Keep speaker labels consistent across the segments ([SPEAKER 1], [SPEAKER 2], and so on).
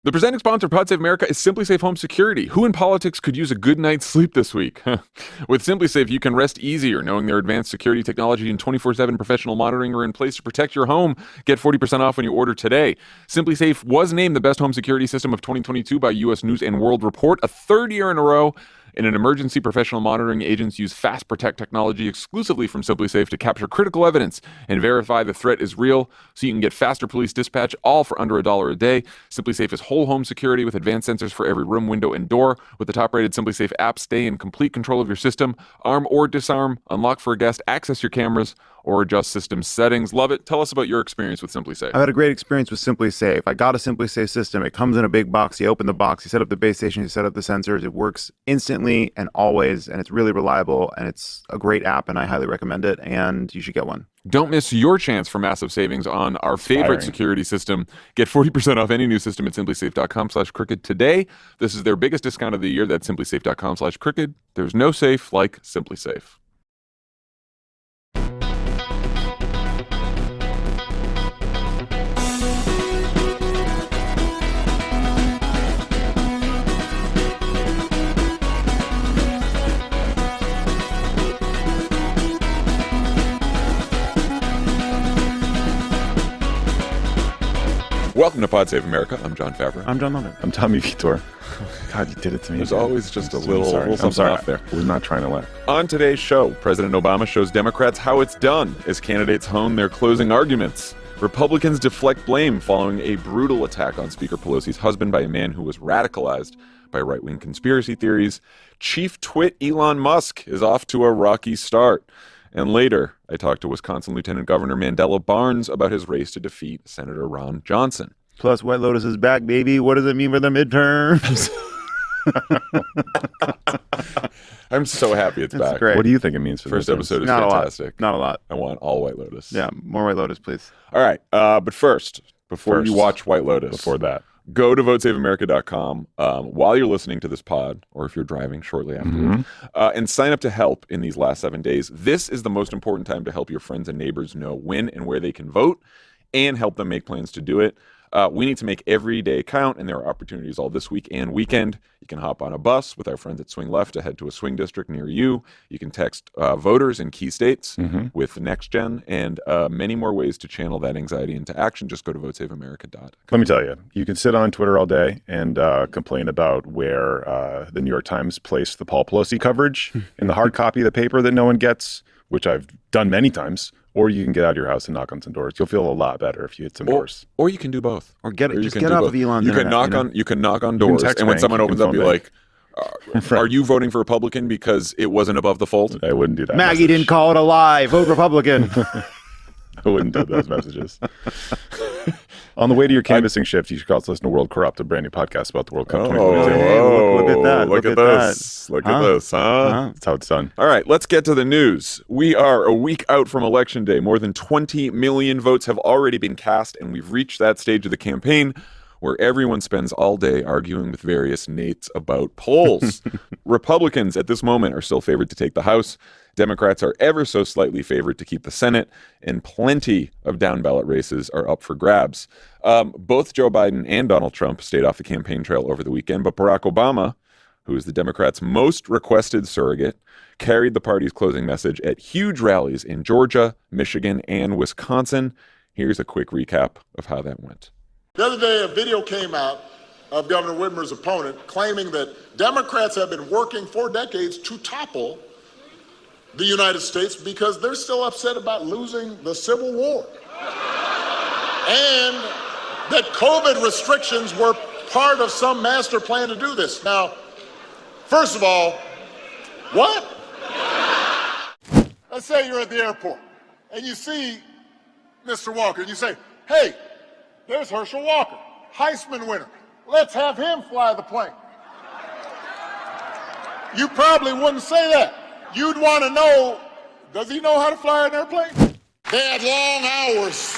[SPEAKER 1] The presenting sponsor of Pod Save America is SimpliSafe Home Security. Who in politics could use a good night's sleep this week? With SimpliSafe, you can rest easier knowing their advanced security technology and 24/7 professional monitoring are in place to protect your home. Get 40% off when you order today. SimpliSafe was named the best home security system of 2022 by U.S. News & World Report, a third year in a row. In an emergency, professional monitoring agents use Fast Protect technology exclusively from SimpliSafe to capture critical evidence and verify the threat is real, so you can get faster police dispatch, all for under $1 a day. SimpliSafe is whole home security with advanced sensors for every room, window, and door. With the top-rated SimpliSafe app, stay in complete control of your system. Arm or disarm, unlock for a guest, access your cameras, or adjust system settings. Love it. Tell us about your experience with SimpliSafe.
[SPEAKER 2] I've had a great experience with SimpliSafe. I got a SimpliSafe system. It comes in a big box. You open the box, you set up the base station, you set up the sensors. It works instantly and always, and it's really reliable, and it's a great app, and I highly recommend it, and you should get one.
[SPEAKER 1] Don't miss your chance for massive savings on our favorite security system. Get 40% off any new system at simplisafe.com/crooked today. This is their biggest discount of the year. That's simplisafe.com/crooked. There's no safe like SimpliSafe. Welcome to Pod Save America. I'm John Favreau.
[SPEAKER 2] I'm John London.
[SPEAKER 3] I'm Tommy Vitor. God, you did it to me.
[SPEAKER 1] There's always just a little
[SPEAKER 3] I'm sorry.
[SPEAKER 1] off there.
[SPEAKER 3] We're not trying to laugh.
[SPEAKER 1] On today's show, President Obama shows Democrats how it's done as candidates hone their closing arguments. Republicans deflect blame following a brutal attack on Speaker Pelosi's husband by a man who was radicalized by right-wing conspiracy theories. Chief Twit Elon Musk is off to a rocky start. And later, I talked to Wisconsin Lieutenant Governor Mandela Barnes about his race to defeat Senator Ron Johnson.
[SPEAKER 2] Plus, White Lotus is back, baby. What does it mean for the midterms?
[SPEAKER 1] I'm so happy it's back.
[SPEAKER 2] Great.
[SPEAKER 3] What do you think it means for the
[SPEAKER 1] First
[SPEAKER 3] midterms?
[SPEAKER 1] episode is
[SPEAKER 2] Not
[SPEAKER 1] fantastic.
[SPEAKER 2] Not a lot.
[SPEAKER 1] I want all White Lotus.
[SPEAKER 2] Yeah, more White Lotus, please.
[SPEAKER 1] All right. But first, before you watch White Lotus,
[SPEAKER 3] Before that.
[SPEAKER 1] go to votesaveamerica.com while you're listening to this pod, or if you're driving shortly afterwards, and sign up to help in these last 7 days. This is the most important time to help your friends and neighbors know when and where they can vote and help them make plans to do it. We need to make every day count, and there are opportunities all this week and weekend. You can hop on a bus with our friends at Swing Left to head to a swing district near you. You can text voters in key states with NextGen, and many more ways to channel that anxiety into action. Just go to votesaveamerica.com.
[SPEAKER 3] Let me tell you, you can sit on Twitter all day and complain about where the New York Times placed the Paul Pelosi coverage in the hard copy of the paper that no one gets, which I've done many times. Or you can get out of your house and knock on some doors. You'll feel a lot better if you hit some doors.
[SPEAKER 1] Or you can do both.
[SPEAKER 2] Or get
[SPEAKER 1] Or
[SPEAKER 2] just get off of Elon's
[SPEAKER 1] You can
[SPEAKER 2] internet,
[SPEAKER 1] knock on doors, and when someone opens up, be like, "Are you voting for Republican because it wasn't above the fold?"
[SPEAKER 3] I wouldn't do that.
[SPEAKER 2] Maggie didn't call it a lie. Vote Republican.
[SPEAKER 3] I wouldn't do those messages. On the way to your canvassing shift, you should also listen to World Corrupt, a brand new podcast about the World Cup 2022.
[SPEAKER 2] Hey, look at that.
[SPEAKER 1] Look at this. Look at this, huh?
[SPEAKER 3] That's how it's done.
[SPEAKER 1] All right, let's get to the news. We are a week out from Election Day. More than 20 million votes have already been cast, and we've reached that stage of the campaign where everyone spends all day arguing with various Nates about polls. Republicans at this moment are still favored to take the House. Democrats are ever so slightly favored to keep the Senate, and plenty of down-ballot races are up for grabs. Both Joe Biden and Donald Trump stayed off the campaign trail over the weekend, but Barack Obama, who is the Democrats' most requested surrogate, carried the party's closing message at huge rallies in Georgia, Michigan, and Wisconsin. Here's a quick recap of how that went.
[SPEAKER 4] The other day, a video came out of Governor Whitmer's opponent claiming that Democrats have been working for decades to topple the United States because they're still upset about losing the Civil War. And that COVID restrictions were part of some master plan to do this. Now, first of all, what? Let's say you're at the airport and you see Mr. Walker and you say, hey, there's Herschel Walker, Heisman winner. Let's have him fly the plane. You probably wouldn't say that. You'd want to know, does he know how to fly an airplane? They had long hours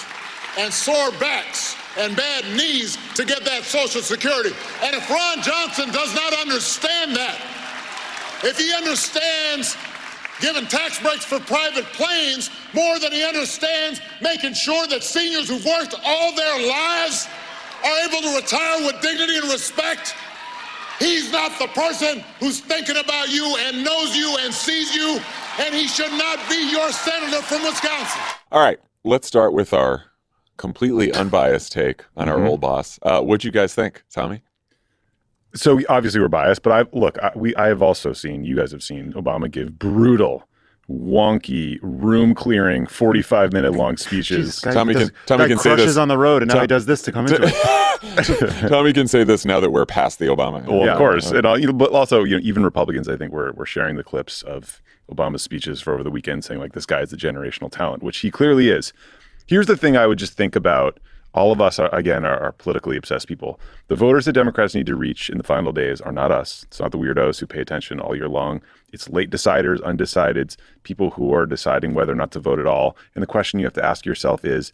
[SPEAKER 4] and sore backs and bad knees to get that Social Security. And if Ron Johnson does not understand that, if he understands giving tax breaks for private planes more than he understands making sure that seniors who've worked all their lives are able to retire with dignity and respect, he's not the person who's thinking about you and knows you and sees you, and he should not be your senator from Wisconsin.
[SPEAKER 1] All right, let's start with our completely unbiased take on our old boss. What'd you guys think, Tommy?
[SPEAKER 3] So obviously we're biased, but I have also seen, you guys have seen Obama give brutal, wonky, room clearing, 45-minute long speeches.
[SPEAKER 1] Tommy can say
[SPEAKER 2] crushes
[SPEAKER 1] this.
[SPEAKER 2] on the road, and now he does this to come into it.
[SPEAKER 1] Tommy can say this now that we're past the Obama.
[SPEAKER 3] Well, of course, and but also, even Republicans, I think, were sharing the clips of Obama's speeches for over the weekend, saying like, this guy is a generational talent, which he clearly is. Here's the thing I would just think about. All of us, are politically obsessed people. The voters that Democrats need to reach in the final days are not us. It's not the weirdos who pay attention all year long. It's late deciders, undecideds, people who are deciding whether or not to vote at all. And the question you have to ask yourself is,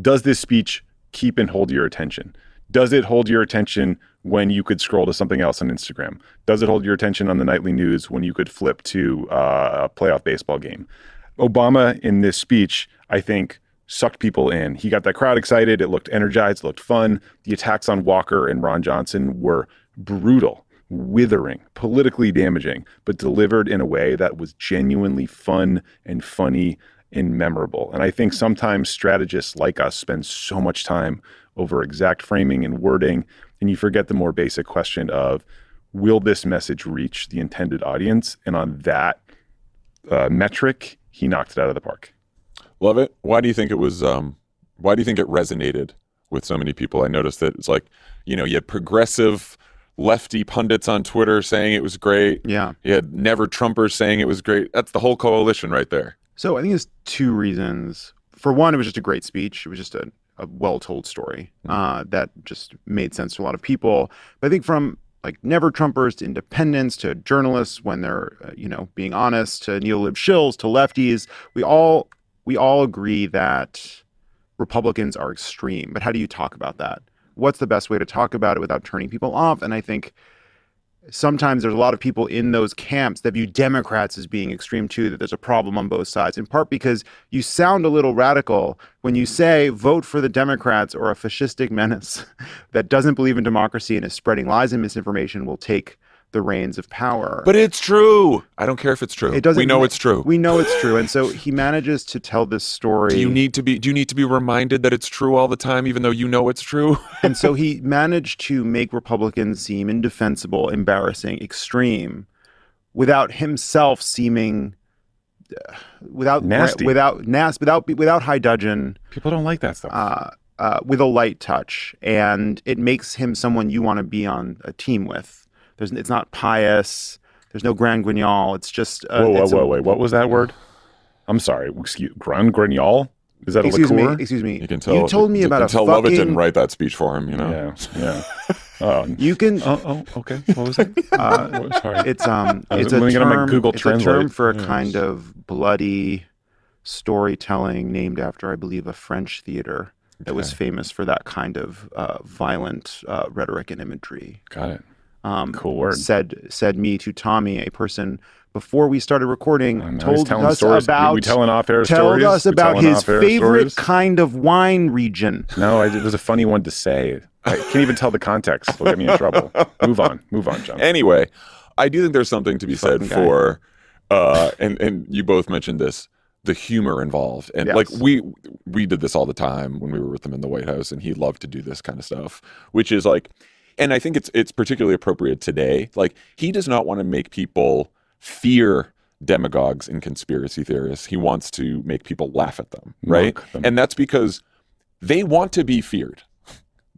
[SPEAKER 3] does this speech keep and hold your attention? Does it hold your attention when you could scroll to something else on Instagram? Does it hold your attention on the nightly news when you could flip to a playoff baseball game? Obama, in this speech, I think, sucked people in. He got that crowd excited. It looked energized, it looked fun. The attacks on Walker and Ron Johnson were brutal, withering, politically damaging, but delivered in a way that was genuinely fun and funny and memorable. And I think sometimes strategists like us spend so much time over exact framing and wording, and you forget the more basic question of, will this message reach the intended audience? And on that metric, he knocked it out of the park.
[SPEAKER 1] Love it. Why do you think it was? Why do you think it resonated with so many people? I noticed that it's like, you had progressive lefty pundits on Twitter saying it was great.
[SPEAKER 2] Yeah.
[SPEAKER 1] You had never Trumpers saying it was great. That's the whole coalition right there.
[SPEAKER 2] So I think there's two reasons. For one, it was just a great speech. It was just a well-told story that just made sense to a lot of people. But I think from like never Trumpers to independents to journalists when they're, being honest, to neo-lib shills to lefties, we all agree that Republicans are extreme, but how do you talk about that? What's the best way to talk about it without turning people off? And I think sometimes there's a lot of people in those camps that view Democrats as being extreme too, that there's a problem on both sides, in part because you sound a little radical when you say vote for the Democrats, or a fascistic menace that doesn't believe in democracy and is spreading lies and misinformation will take the reins of power.
[SPEAKER 1] But it's true. I don't care if it's true. We know it's true.
[SPEAKER 2] We know it's true. And so he manages to tell this story.
[SPEAKER 1] Do you need to be reminded that it's true all the time, even though you know it's true?
[SPEAKER 2] And so he managed to make Republicans seem indefensible, embarrassing, extreme, without himself seeming
[SPEAKER 3] nasty,
[SPEAKER 2] without high dudgeon.
[SPEAKER 3] People don't like that stuff.
[SPEAKER 2] With a light touch, and it makes him someone you want to be on a team with. It's not pious. There's no Grand Guignol. It's just
[SPEAKER 3] wait. What was that word? I'm sorry. Excuse, Grand Guignol? Is that a liqueur?
[SPEAKER 2] Excuse me.
[SPEAKER 1] You can tell.
[SPEAKER 2] You told me about a
[SPEAKER 1] fucking. Lovett didn't write that speech for him.
[SPEAKER 3] Yeah.
[SPEAKER 2] You can.
[SPEAKER 3] Okay. What was it? Sorry.
[SPEAKER 2] It's a term.
[SPEAKER 3] Google
[SPEAKER 2] It's
[SPEAKER 3] Translate.
[SPEAKER 2] a term for a kind of bloody storytelling named after, I believe, a French theater that was famous for that kind of violent rhetoric and imagery.
[SPEAKER 3] Got it. Cool word.
[SPEAKER 2] Said me to Tommy, a person before we started recording, told us about his favorite kind of wine region.
[SPEAKER 3] No, it was a funny one to say. I can't even tell the context. It'll get me in trouble. Move on, John.
[SPEAKER 1] Anyway, I do think there's something to be said for, and you both mentioned this, the humor involved. And like we did this all the time when we were with him in the White House, and he loved to do this kind of stuff, which is like, and I think it's particularly appropriate today. Like, he does not want to make people fear demagogues and conspiracy theorists. He wants to make people laugh at them, right? And that's because they want to be feared.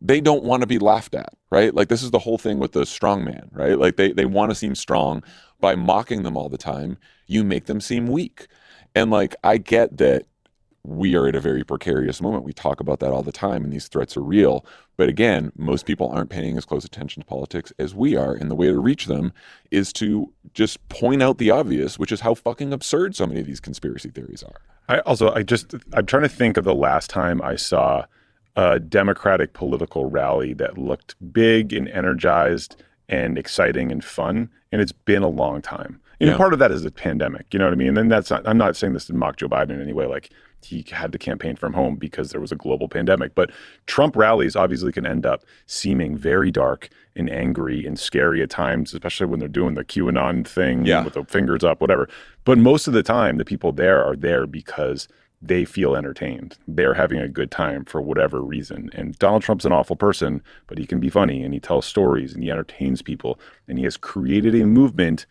[SPEAKER 1] They don't want to be laughed at, right? Like, this is the whole thing with the strong man, right? Like, they want to seem strong. By mocking them all the time, you make them seem weak. And like, I get that we are at a very precarious moment. We talk about that all the time, and these threats are real. But again, most people aren't paying as close attention to politics as we are. And the way to reach them is to just point out the obvious, which is how fucking absurd so many of these conspiracy theories are.
[SPEAKER 3] I'm trying to think of the last time I saw a Democratic political rally that looked big and energized and exciting and fun. And it's been a long time. And
[SPEAKER 1] Yeah.
[SPEAKER 3] part of that is the pandemic. You know what I mean? And that's not, I'm not saying this to mock Joe Biden in any way. Like he had to campaign from home because there was a global pandemic. But Trump rallies obviously can end up seeming very dark and angry and scary at times, especially when they're doing the QAnon thing
[SPEAKER 1] Yeah.
[SPEAKER 3] with the fingers up, whatever. But most of the time, the people there are there because they feel entertained. They're having a good time for whatever reason. And Donald Trump's an awful person, but he can be funny and he tells stories and he entertains people. And he has created a movement,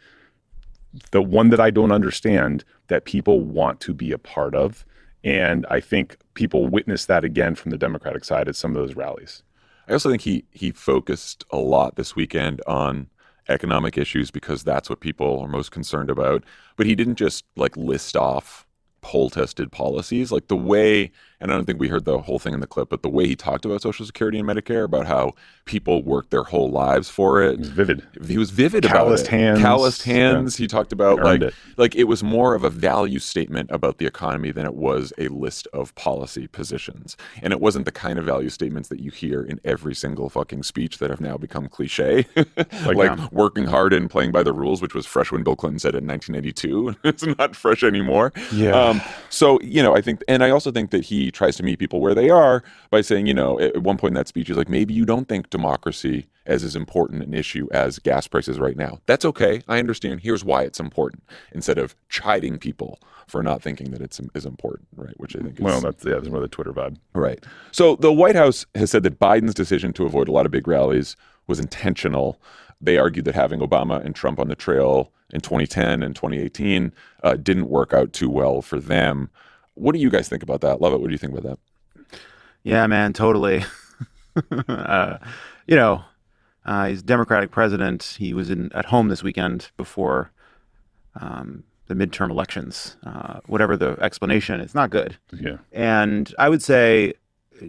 [SPEAKER 3] the one that I don't understand, that people want to be a part of. And I think people witness that again from the Democratic side at some of those rallies.
[SPEAKER 1] I also think he focused a lot this weekend on economic issues because that's what people are most concerned about. But he didn't just like list off poll tested policies. Like the way, and I don't think we heard the whole thing in the clip, but the way he talked about Social Security and Medicare, about how people worked their whole lives for it.
[SPEAKER 3] It was vivid.
[SPEAKER 1] He was vivid about
[SPEAKER 3] Calloused
[SPEAKER 1] it.
[SPEAKER 3] hands.
[SPEAKER 1] Calloused hands.
[SPEAKER 3] Yeah.
[SPEAKER 1] He talked about
[SPEAKER 3] Earned it.
[SPEAKER 1] like it was more of a value statement about the economy than it was a list of policy positions. And it wasn't the kind of value statements that you hear in every single fucking speech that have now become cliche. like working hard and playing by the rules, which was fresh when Bill Clinton said it in 1982. It's not fresh anymore.
[SPEAKER 3] Yeah.
[SPEAKER 1] So, I think, and I also think that he tries to meet people where they are by saying, at one point in that speech, he's like, maybe you don't think democracy as important an issue as gas prices right now. That's okay. I understand. Here's why it's important, instead of chiding people for not thinking that it's is important, right? Which I think is...
[SPEAKER 3] Well, that's more the Twitter vibe.
[SPEAKER 1] Right. So the White House has said that Biden's decision to avoid a lot of big rallies was intentional. They argued that having Obama and Trump on the trail in 2010 and 2018 didn't work out too well for them. What do you guys think about that? Lovett, what do you think about that?
[SPEAKER 2] Yeah, man, totally. He's Democratic president. He was at home this weekend before the midterm elections. Whatever the explanation, it's not good.
[SPEAKER 3] Yeah.
[SPEAKER 2] And I would say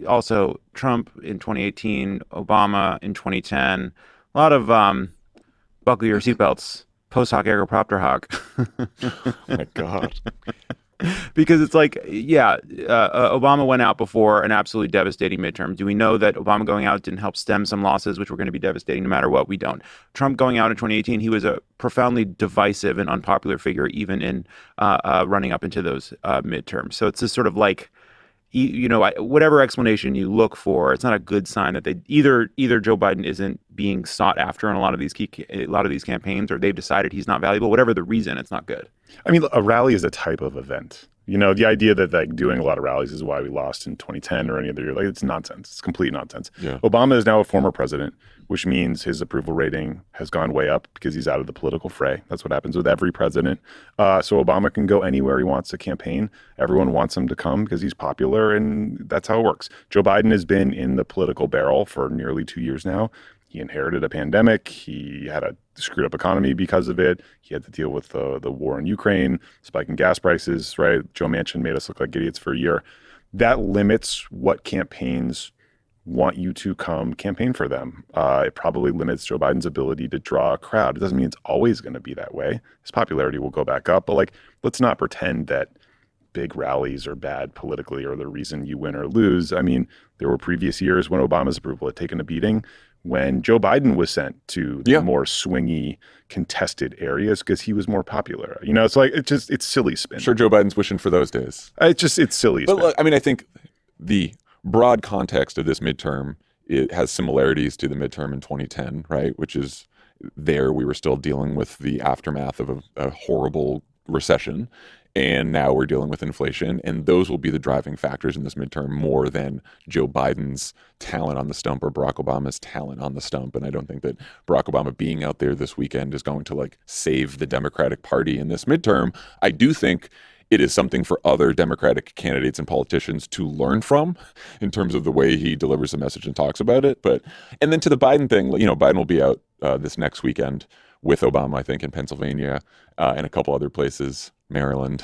[SPEAKER 2] also Trump in 2018, Obama in 2010, a lot of buckle your seatbelts, post hoc ergo propter hoc.
[SPEAKER 1] Oh my God.
[SPEAKER 2] Because it's like, Obama went out before an absolutely devastating midterm. Do we know that Obama going out didn't help stem some losses, which were going to be devastating no matter what? We don't. Trump going out in 2018, he was a profoundly divisive and unpopular figure, even in running up into those midterms. So it's this sort of like, whatever explanation you look for, it's not a good sign that they either Joe Biden isn't being sought after in a lot of these campaigns, or they've decided he's not valuable. Whatever the reason, it's not good.
[SPEAKER 3] I mean, a rally is a type of event. The idea that like doing a lot of rallies is why we lost in 2010 or any other year, like it's nonsense. It's complete nonsense.
[SPEAKER 1] Yeah.
[SPEAKER 3] Obama is now a former president, which means his approval rating has gone way up because he's out of the political fray. That's what happens with every president. So Obama can go anywhere he wants to campaign. Everyone wants him to come because he's popular, and that's how it works. Joe Biden has been in the political barrel for nearly 2 years now. He inherited a pandemic. He had a screwed up economy because of it. He had to deal with the war in Ukraine, spiking gas prices, right? Joe Manchin made us look like idiots for a year. That limits what campaigns want you to come campaign for them. It probably limits Joe Biden's ability to draw a crowd. It doesn't mean it's always going to be that way. His popularity will go back up, but let's not pretend that big rallies are bad politically or the reason you win or lose. I mean, there were previous years when Obama's approval had taken a beating, when Joe Biden was sent to the more swingy, contested areas because he was more popular. It's like, it's silly spin.
[SPEAKER 1] Sure, Joe Biden's wishing for those days.
[SPEAKER 3] It's silly
[SPEAKER 1] But
[SPEAKER 3] spin.
[SPEAKER 1] look, I think the broad context of this midterm, it has similarities to the midterm in 2010, right? Which is there we were still dealing with the aftermath of a horrible recession. And now we're dealing with inflation, and those will be the driving factors in this midterm more than Joe Biden's talent on the stump or Barack Obama's talent on the stump. And I don't think that Barack Obama being out there this weekend is going to save the Democratic Party in this midterm. I do think it is something for other Democratic candidates and politicians to learn from in terms of the way he delivers the message and talks about it. And then to the Biden thing, Biden will be out this next weekend with Obama, I think, in Pennsylvania and a couple other places, Maryland,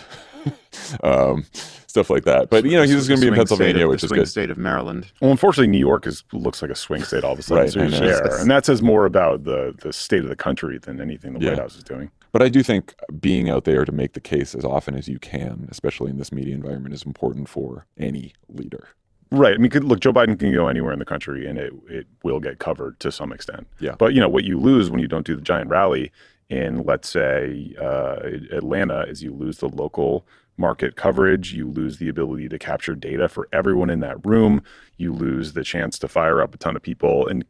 [SPEAKER 1] stuff like that. But, he's going to be in Pennsylvania, which is good.
[SPEAKER 2] State of Maryland.
[SPEAKER 3] Well, unfortunately, New York looks like a swing state all of a sudden.
[SPEAKER 1] Right,
[SPEAKER 3] So he's
[SPEAKER 1] I know.
[SPEAKER 3] there. And that says more about the state of the country than anything the White House is doing.
[SPEAKER 1] But I do think being out there to make the case as often as you can, especially in this media environment, is important for any leader.
[SPEAKER 3] Right. I mean, look, Joe Biden can go anywhere in the country and it will get covered to some extent.
[SPEAKER 1] Yeah.
[SPEAKER 3] But, what you lose when you don't do the giant rally in, let's say, Atlanta is you lose the local market coverage, you lose the ability to capture data for everyone in that room, you lose the chance to fire up a ton of people and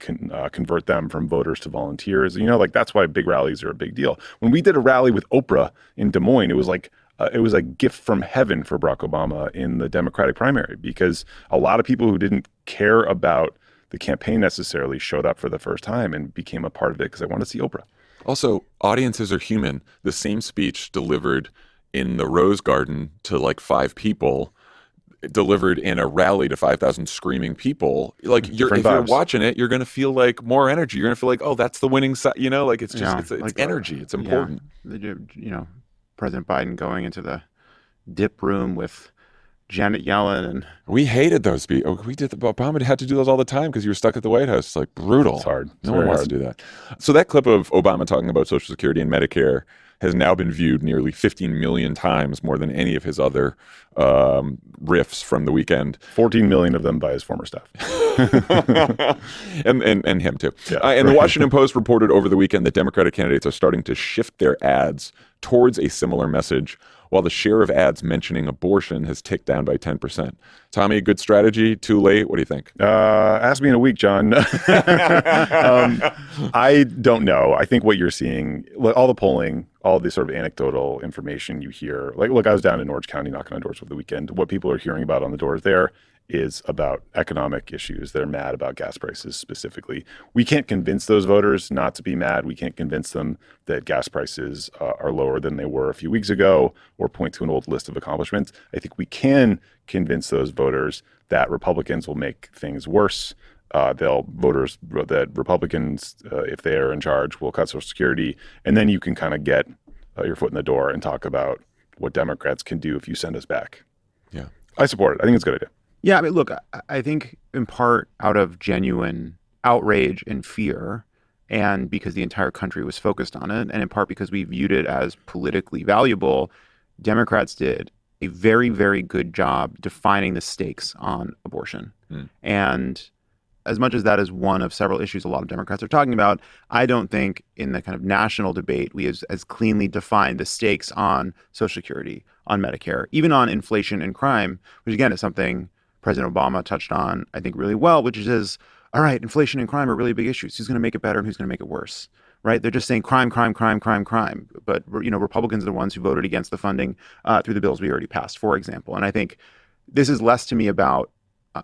[SPEAKER 3] convert them from voters to volunteers. Like that's why big rallies are a big deal. When we did a rally with Oprah in Des Moines, it was like it was a gift from heaven for Barack Obama in the Democratic primary, because a lot of people who didn't care about the campaign necessarily showed up for the first time and became a part of it because they wanted to see Oprah.
[SPEAKER 1] Also, audiences are human. The same speech delivered in the Rose Garden to like 5 people, delivered in a rally to 5,000 screaming people. Like if you're watching it, you're going to feel like more energy. You're going to feel like, oh, that's the winning side. Like it's just it's energy. It's important.
[SPEAKER 2] President Biden going into the dip room with Janet Yellen, and
[SPEAKER 1] we hated those speeches. Obama had to do those all the time because you were stuck at the White House. It's like brutal.
[SPEAKER 3] It's hard.
[SPEAKER 1] No one wants to do that. So that clip of Obama talking about Social Security and Medicare has now been viewed nearly 15 million times, more than any of his other riffs from the weekend.
[SPEAKER 3] 14 million of them by his former staff.
[SPEAKER 1] and him too.
[SPEAKER 3] Yeah,
[SPEAKER 1] and the Washington Post reported over the weekend that Democratic candidates are starting to shift their ads towards a similar message, while the share of ads mentioning abortion has ticked down by 10%. Tommy, good strategy? Too late? What do you think?
[SPEAKER 3] Ask me in a week, John. I don't know. I think what you're seeing, all the polling, all the sort of anecdotal information you hear, look, I was down in Orange County knocking on doors over the weekend. What people are hearing about on the doors there is about economic issues. They're mad about gas prices specifically. We can't convince those voters not to be mad. We can't convince them that gas prices are lower than they were a few weeks ago, or point to an old list of accomplishments. I think we can convince those voters that Republicans will make things worse. That Republicans, if they are in charge, will cut Social Security. And then you can kind of get your foot in the door and talk about what Democrats can do if you send us back.
[SPEAKER 1] Yeah.
[SPEAKER 3] I support it. I think it's a good idea.
[SPEAKER 2] Yeah, I mean, look, I think in part out of genuine outrage and fear, and because the entire country was focused on it, and in part because we viewed it as politically valuable, Democrats did a very, very good job defining the stakes on abortion. And as much as that is one of several issues a lot of Democrats are talking about, I don't think in the kind of national debate we as cleanly defined the stakes on Social Security, on Medicare, even on inflation and crime, which again is something President Obama touched on, I think, really well, which is, all right, inflation and crime are really big issues. Who's going to make it better and who's going to make it worse, right? They're just saying crime, crime, crime, crime, crime. But, Republicans are the ones who voted against the funding through the bills we already passed, for example. And I think this is less to me about,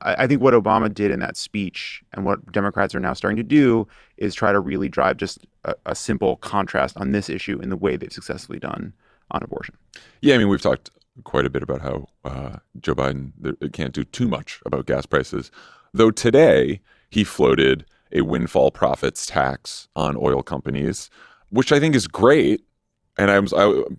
[SPEAKER 2] I think what Obama did in that speech and what Democrats are now starting to do is try to really drive just a simple contrast on this issue in the way they've successfully done on abortion.
[SPEAKER 1] Yeah, I mean, we've talked quite a bit about how Joe Biden can't do too much about gas prices, though today he floated a windfall profits tax on oil companies, which I think is great. And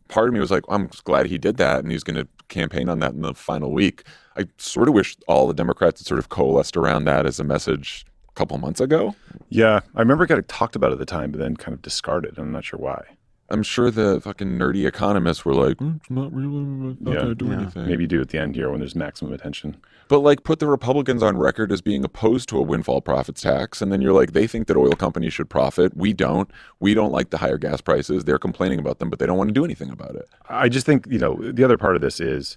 [SPEAKER 1] part of me was like, I'm glad he did that, and he's going to campaign on that in the final week. I sort of wish all the Democrats had sort of coalesced around that as a message a couple months ago.
[SPEAKER 3] Yeah, I remember getting talked about at the time, but then kind of discarded. I'm not sure why.
[SPEAKER 1] I'm sure the fucking nerdy economists were like, it's not really, not going to do anything.
[SPEAKER 3] Maybe do at the end here when there's maximum attention.
[SPEAKER 1] But put the Republicans on record as being opposed to a windfall profits tax. And then you're like, they think that oil companies should profit. We don't. We don't like the higher gas prices. They're complaining about them, but they don't want to do anything about it.
[SPEAKER 3] I just think, the other part of this is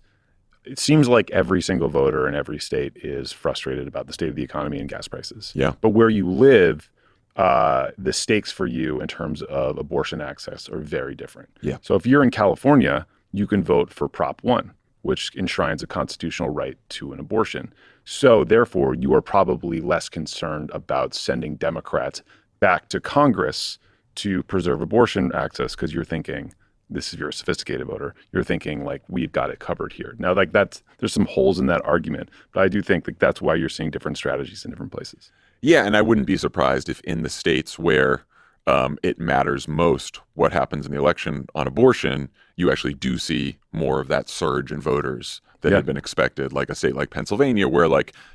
[SPEAKER 3] it seems like every single voter in every state is frustrated about the state of the economy and gas prices.
[SPEAKER 1] Yeah.
[SPEAKER 3] But where you live, the stakes for you in terms of abortion access are very different.
[SPEAKER 1] Yeah.
[SPEAKER 3] So if you're in California, you can vote for Prop 1, which enshrines a constitutional right to an abortion. So therefore, you are probably less concerned about sending Democrats back to Congress to preserve abortion access because you're thinking, this is, you're a sophisticated voter, you're thinking like, we've got it covered here. Now, there's some holes in that argument, but I do think that's why you're seeing different strategies in different places.
[SPEAKER 1] Yeah, and I wouldn't be surprised if in the states where it matters most what happens in the election on abortion, you actually do see more of that surge in voters than had been expected. Like a state like Pennsylvania, where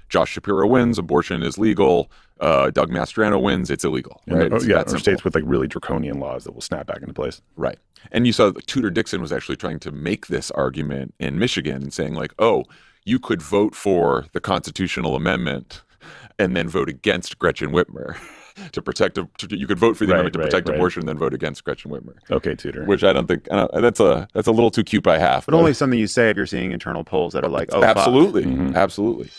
[SPEAKER 1] Josh Shapiro wins, abortion is legal. Doug Mastriano wins, it's illegal. Right?
[SPEAKER 3] Or states with really draconian laws that will snap back into place.
[SPEAKER 1] Right. And you saw Tudor Dixon was actually trying to make this argument in Michigan, saying you could vote for the constitutional amendment and then vote against Gretchen Whitmer. to protect. You could vote for the amendment to
[SPEAKER 3] Right,
[SPEAKER 1] protect
[SPEAKER 3] right.
[SPEAKER 1] abortion, then vote against Gretchen Whitmer.
[SPEAKER 3] Okay, Tudor.
[SPEAKER 1] Which I don't think that's a little too cute by half.
[SPEAKER 2] But only something you say if you're seeing internal polls that are like, oh, fuck.
[SPEAKER 1] absolutely,
[SPEAKER 3] Mm-hmm.
[SPEAKER 1] absolutely.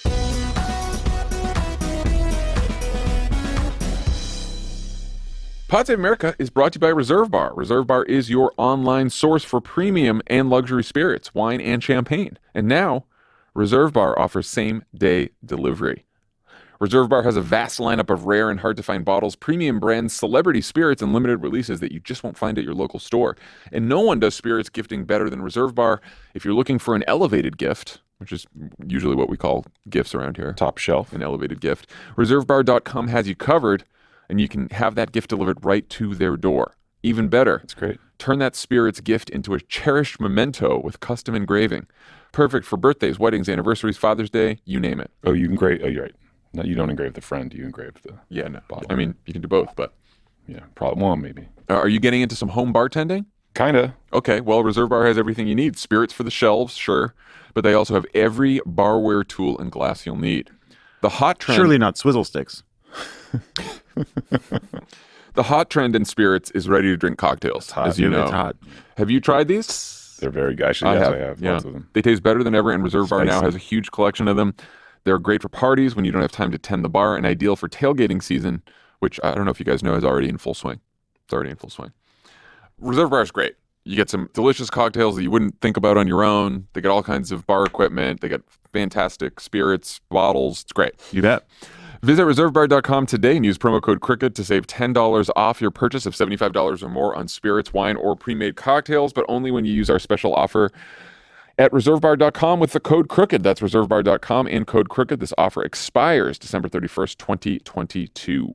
[SPEAKER 1] Pod Save America is brought to you by Reserve Bar. Reserve Bar is your online source for premium and luxury spirits, wine, and champagne. And now, Reserve Bar offers same-day delivery. Reserve Bar has a vast lineup of rare and hard-to-find bottles, premium brands, celebrity spirits, and limited releases that you just won't find at your local store. And no one does spirits gifting better than Reserve Bar. If you're looking for an elevated gift, which is usually what we call gifts around here,
[SPEAKER 3] Top shelf.
[SPEAKER 1] an elevated gift, ReserveBar.com has you covered, and you can have that gift delivered right to their door. Even better,
[SPEAKER 3] That's great.
[SPEAKER 1] turn that spirit's gift into a cherished memento with custom engraving. Perfect for birthdays, weddings, anniversaries, Father's Day, you name it.
[SPEAKER 3] Oh, you engrave. Oh, you're right. No, you don't engrave the friend. You engrave the.
[SPEAKER 1] Yeah, no.
[SPEAKER 3] Bottle.
[SPEAKER 1] I mean, you can do both, but
[SPEAKER 3] Yeah, probably. Well, maybe.
[SPEAKER 1] are you getting into some home bartending?
[SPEAKER 3] Kinda.
[SPEAKER 1] Okay, well, Reserve Bar has everything you need. Spirits for the shelves, sure, but they also have every barware tool and glass you'll need. The hot trend,
[SPEAKER 2] Surely not swizzle sticks.
[SPEAKER 1] the hot trend in spirits is ready to drink cocktails,
[SPEAKER 3] hot,
[SPEAKER 1] as you
[SPEAKER 3] dude,
[SPEAKER 1] know.
[SPEAKER 2] It's hot.
[SPEAKER 1] Have you tried these?
[SPEAKER 3] They're very good. Actually, yes, I have
[SPEAKER 1] Yeah.
[SPEAKER 3] lots of them.
[SPEAKER 1] They taste better than ever, and Reserve Bar now
[SPEAKER 3] Spicy.
[SPEAKER 1] has a huge collection of them. They're great for parties when you don't have time to tend the bar, and ideal for tailgating season, which I don't know if you guys know is already in full swing. It's already in full swing. Reserve Bar is great. You get some delicious cocktails that you wouldn't think about on your own. They get all kinds of bar equipment. They get fantastic spirits, bottles. It's great.
[SPEAKER 2] You bet.
[SPEAKER 1] Visit reservebar.com today and use promo code CROOKED to save $10 off your purchase of $75 or more on spirits, wine, or pre-made cocktails, but only when you use our special offer at reservebar.com with the code CROOKED. That's reservebar.com and code CROOKED. This offer expires December 31st, 2022.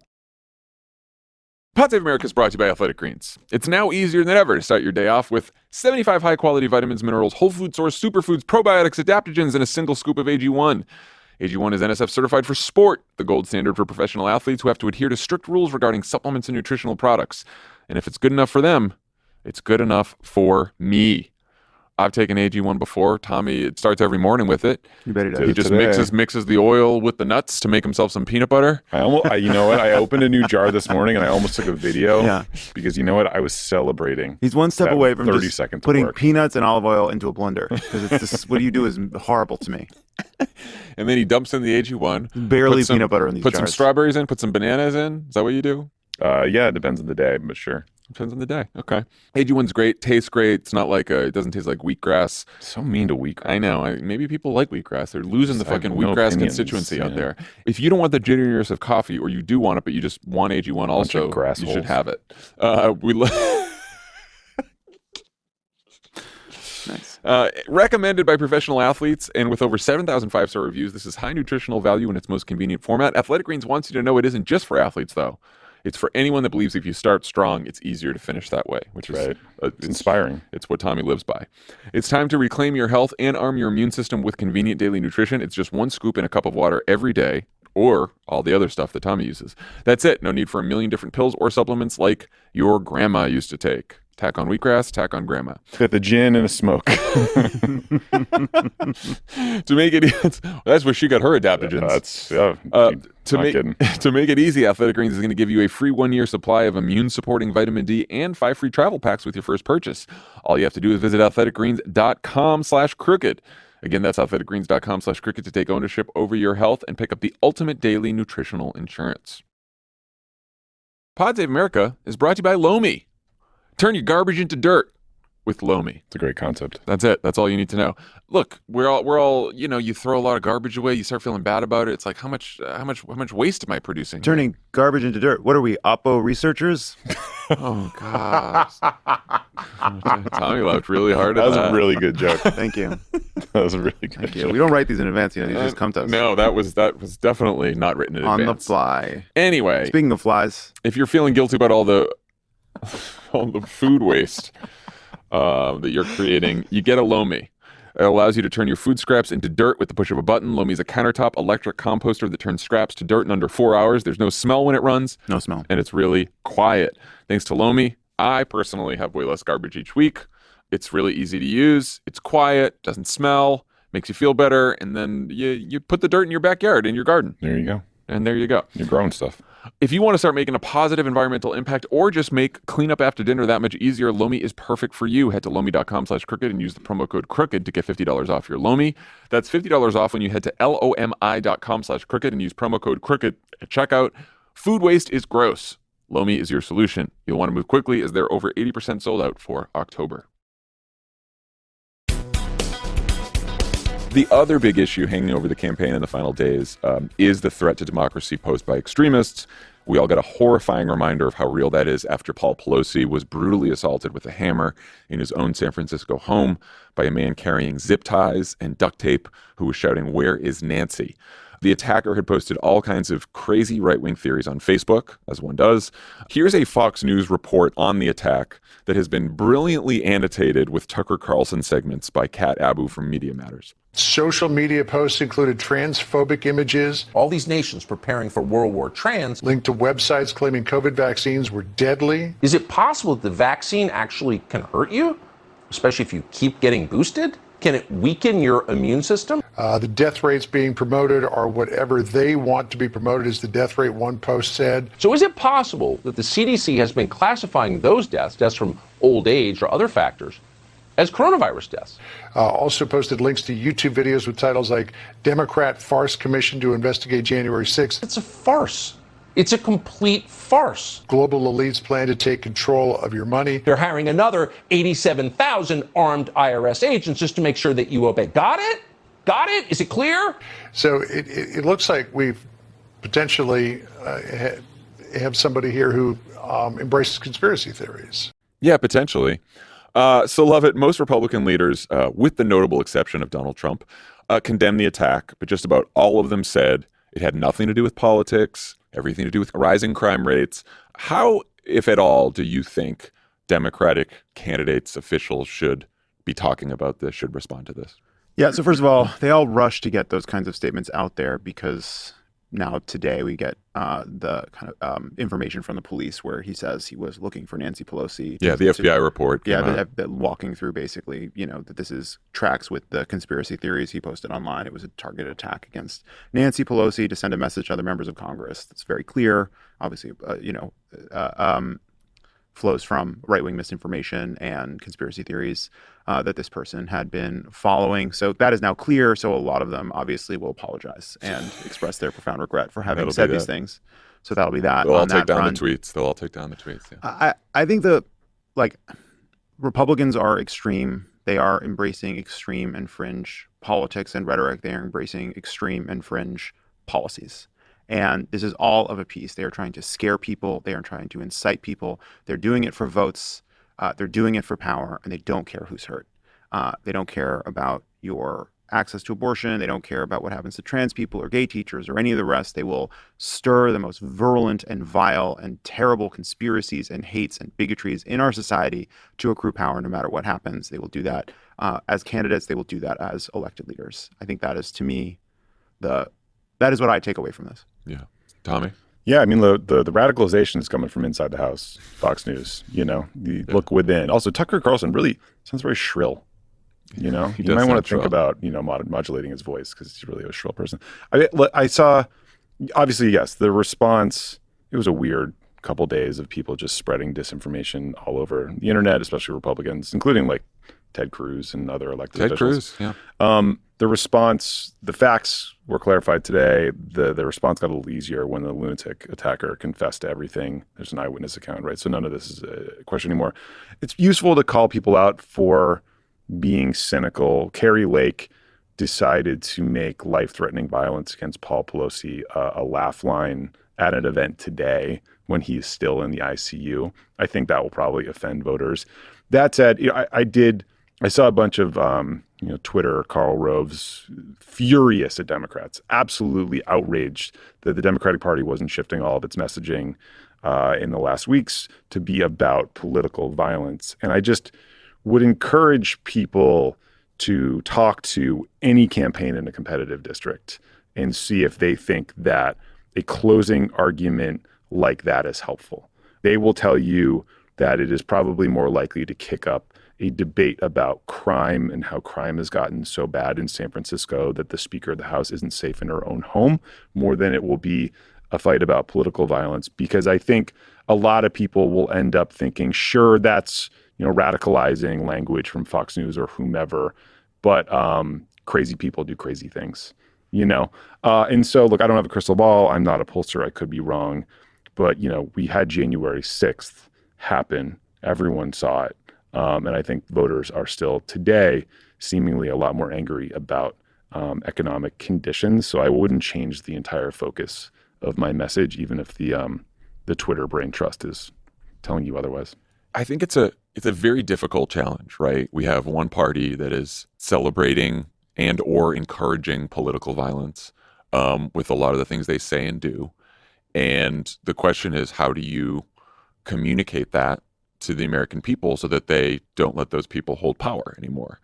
[SPEAKER 1] Pod Save America is brought to you by Athletic Greens. It's now easier than ever to start your day off with 75 high-quality vitamins, minerals, whole food source, superfoods, probiotics, adaptogens, and a single scoop of AG1. AG1 is NSF certified for sport, the gold standard for professional athletes who have to adhere to strict rules regarding supplements and nutritional products. And if it's good enough for them, it's good enough for me. I've taken AG1 before. Tommy, it starts every morning with it.
[SPEAKER 2] You bet he does.
[SPEAKER 1] He just
[SPEAKER 3] today.
[SPEAKER 1] mixes the oil with the nuts to make himself some peanut butter.
[SPEAKER 3] You know what? I opened a new jar this morning and I almost took a video.
[SPEAKER 2] Yeah.
[SPEAKER 3] Because you know what? I was celebrating.
[SPEAKER 2] He's one step
[SPEAKER 3] that
[SPEAKER 2] away from
[SPEAKER 3] 30
[SPEAKER 2] just
[SPEAKER 3] seconds of
[SPEAKER 2] putting
[SPEAKER 3] work.
[SPEAKER 2] peanuts and olive oil into a blender. Because it's just, what you do is horrible to me.
[SPEAKER 1] And then he dumps in the AG1.
[SPEAKER 2] Barely
[SPEAKER 1] put some-
[SPEAKER 2] peanut butter in these
[SPEAKER 1] Put some
[SPEAKER 2] jars.
[SPEAKER 1] strawberries in, put some bananas in. Is that what you do?
[SPEAKER 3] Yeah, it depends on the day, but sure.
[SPEAKER 1] Depends on the day. Okay. AG1's great. Tastes great. It's not like it doesn't taste like wheatgrass.
[SPEAKER 3] So mean to weak.
[SPEAKER 1] I know. Maybe people like wheatgrass. They're losing the
[SPEAKER 3] I have
[SPEAKER 1] fucking
[SPEAKER 3] no
[SPEAKER 1] wheatgrass
[SPEAKER 3] opinions,
[SPEAKER 1] constituency out
[SPEAKER 3] yeah.
[SPEAKER 1] there. If you don't want the jitteriness of coffee, or you do want it, but you just want AG1 also,
[SPEAKER 3] of grass
[SPEAKER 1] you
[SPEAKER 3] holes.
[SPEAKER 1] should have it.
[SPEAKER 2] Nice.
[SPEAKER 1] Recommended by professional athletes, and with over 7,000 five-star reviews, this is high nutritional value in its most convenient format. Athletic Greens wants you to know it isn't just for athletes, though. It's for anyone that believes if you start strong, it's easier to finish that way, which is
[SPEAKER 3] Right.
[SPEAKER 1] it's
[SPEAKER 3] It's inspiring.
[SPEAKER 1] It's what Tommy lives by. It's time to reclaim your health and arm your immune system with convenient daily nutrition. It's just one scoop in a cup of water every day, or all the other stuff that Tommy uses. That's it. No need for a million different pills or supplements like your grandma used to take. Tack on wheatgrass, tack on grandma.
[SPEAKER 3] Got the gin and a smoke.
[SPEAKER 1] To make it, that's where she got her adaptogens.
[SPEAKER 3] That's yeah.
[SPEAKER 1] To
[SPEAKER 3] not
[SPEAKER 1] make
[SPEAKER 3] kidding.
[SPEAKER 1] to make it easy, Athletic Greens is going to give you a free 1-year supply of immune-supporting vitamin D and 5 free travel packs with your first purchase. All you have to do is visit athleticgreens.com/crooked. Again, that's athleticgreens.com/crooked to take ownership over your health and pick up the ultimate daily nutritional insurance. Pod Save America is brought to you by Lomi. Turn your garbage into dirt with Lomi.
[SPEAKER 3] It's a great concept.
[SPEAKER 1] That's it. That's all you need to know. Look, we're all, you throw a lot of garbage away. You start feeling bad about it. It's like, how much waste am I producing?
[SPEAKER 2] Turning garbage into dirt. What are we, Oppo researchers?
[SPEAKER 1] Oh, God. Tommy laughed really hard at
[SPEAKER 3] That was
[SPEAKER 1] that.
[SPEAKER 3] a really good joke.
[SPEAKER 2] Thank you.
[SPEAKER 3] That was a really good
[SPEAKER 2] Thank you.
[SPEAKER 3] joke.
[SPEAKER 2] We don't write these in advance. These just come to us.
[SPEAKER 1] No, that was definitely not written in
[SPEAKER 2] On the
[SPEAKER 1] advance.
[SPEAKER 2] fly.
[SPEAKER 1] Anyway,
[SPEAKER 2] Speaking of flies,
[SPEAKER 1] if you're feeling guilty about all the food waste that you're creating, you get a Lomi. It allows you to turn your food scraps into dirt with the push of a button. Lomi is a countertop electric composter that turns scraps to dirt in under 4 hours. There's no smell when it runs,
[SPEAKER 2] no smell.
[SPEAKER 1] and it's really quiet. Thanks to Lomi, I personally have way less garbage each week. It's really easy to use. It's quiet, doesn't smell, makes you feel better, and then you put the dirt in your backyard, in your garden,
[SPEAKER 3] There you go.
[SPEAKER 1] and there you go.
[SPEAKER 3] You're growing stuff.
[SPEAKER 1] If you want to start making a positive environmental impact or just make cleanup after dinner that much easier, Lomi is perfect for you. Head to lomi.com/crooked and use the promo code crooked to get $50 off your Lomi. That's $50 off when you head to lomi.com/crooked and use promo code crooked at checkout. Food waste is gross. Lomi is your solution. You'll want to move quickly as they're over 80% sold out for October. The other big issue hanging over the campaign in the final days is the threat to democracy posed by extremists. We all got a horrifying reminder of how real that is after Paul Pelosi was brutally assaulted with a hammer in his own San Francisco home by a man carrying zip ties and duct tape who was shouting, "Where is Nancy?" The attacker had posted all kinds of crazy right-wing theories on Facebook, as one does. Here's a Fox News report on the attack that has been brilliantly annotated with Tucker Carlson segments by Kat Abu from Media Matters.
[SPEAKER 5] Social media posts included transphobic images.
[SPEAKER 6] All these nations preparing for World War trans.
[SPEAKER 5] Linked to websites claiming COVID vaccines were deadly.
[SPEAKER 6] Is it possible that the vaccine actually can hurt you, especially if you keep getting boosted? Can it weaken your immune system?
[SPEAKER 5] The death rates being promoted are whatever they want to be promoted, as the death rate one post said.
[SPEAKER 6] So is it possible that the CDC has been classifying those deaths from old age or other factors, as coronavirus deaths?
[SPEAKER 5] Also posted links to YouTube videos with titles like Democrat Farce Commission to Investigate January 6th.
[SPEAKER 6] It's a farce. It's a complete farce.
[SPEAKER 5] Global elites plan to take control of your money.
[SPEAKER 6] They're hiring another 87,000 armed IRS agents just to make sure that you obey. Got it? Got it? Is it clear?
[SPEAKER 5] So it looks like we've potentially have somebody here who embraces conspiracy theories.
[SPEAKER 1] Yeah, potentially. So, Lovett, most Republican leaders, with the notable exception of Donald Trump, condemned the attack, but just about all of them said it had nothing to do with politics, everything to do with rising crime rates. How, if at all, do you think Democratic candidates, officials should be talking about this, should respond to this?
[SPEAKER 2] Yeah, so first of all, they all rush to get those kinds of statements out there because now today we get the kind of information from the police where he says he was looking for Nancy Pelosi.
[SPEAKER 1] Yeah, the FBI report.
[SPEAKER 2] Yeah, walking through basically, that this is tracks with the conspiracy theories he posted online. It was a targeted attack against Nancy Pelosi to send a message to other members of Congress. That's very clear. Obviously, flows from right-wing misinformation and conspiracy theories that this person had been following. So that is now clear. So a lot of them obviously will apologize and express their profound regret for having said these things. So that'll be that.
[SPEAKER 1] They'll all take down the tweets. They'll all take down the tweets. Yeah.
[SPEAKER 2] I think Republicans are extreme. They are embracing extreme and fringe politics and rhetoric. They are embracing extreme and fringe policies. And this is all of a piece. They are trying to scare people. They are trying to incite people. They're doing it for votes. They're doing it for power, and they don't care who's hurt. They don't care about your access to abortion. They don't care about what happens to trans people or gay teachers or any of the rest. They will stir the most virulent and vile and terrible conspiracies and hates and bigotries in our society to accrue power no matter what happens. They will do that as candidates. They will do that as elected leaders. I think that is, to me, that is what I take away from this.
[SPEAKER 1] Yeah. Tommy?
[SPEAKER 3] Yeah, I mean, the radicalization is coming from inside the house, Fox News, you look within. Also, Tucker Carlson really sounds very shrill, you might want to think about, modulating his voice because he's really a shrill person. I saw, obviously, yes, the response, it was a weird couple days of people just spreading disinformation all over the internet, especially Republicans, including like Ted Cruz and other elected officials.
[SPEAKER 1] Ted Cruz, yeah.
[SPEAKER 3] The response, the facts were clarified today. The response got a little easier when the lunatic attacker confessed to everything. There's an eyewitness account, right? So none of this is a question anymore. It's useful to call people out for being cynical. Carrie Lake decided to make life-threatening violence against Paul Pelosi a laugh line at an event today when he's still in the ICU. I think that will probably offend voters. That said, I saw a bunch of Twitter, Karl Rove's furious at Democrats, absolutely outraged that the Democratic Party wasn't shifting all of its messaging in the last weeks to be about political violence. And I just would encourage people to talk to any campaign in a competitive district and see if they think that a closing argument like that is helpful. They will tell you that it is probably more likely to kick up a debate about crime and how crime has gotten so bad in San Francisco that the Speaker of the House isn't safe in her own home, more than it will be a fight about political violence, because I think a lot of people will end up thinking, sure, that's, radicalizing language from Fox News or whomever, but crazy people do crazy things, And so, look, I don't have a crystal ball. I'm not a pollster. I could be wrong. But, we had January 6th happen. Everyone saw it. And I think voters are still today seemingly a lot more angry about economic conditions. So I wouldn't change the entire focus of my message, even if the Twitter brain trust is telling you otherwise.
[SPEAKER 1] I think it's a very difficult challenge, right? We have one party that is celebrating and or encouraging political violence with a lot of the things they say and do. And the question is, how do you communicate that to the American people so that they don't let those people hold power anymore?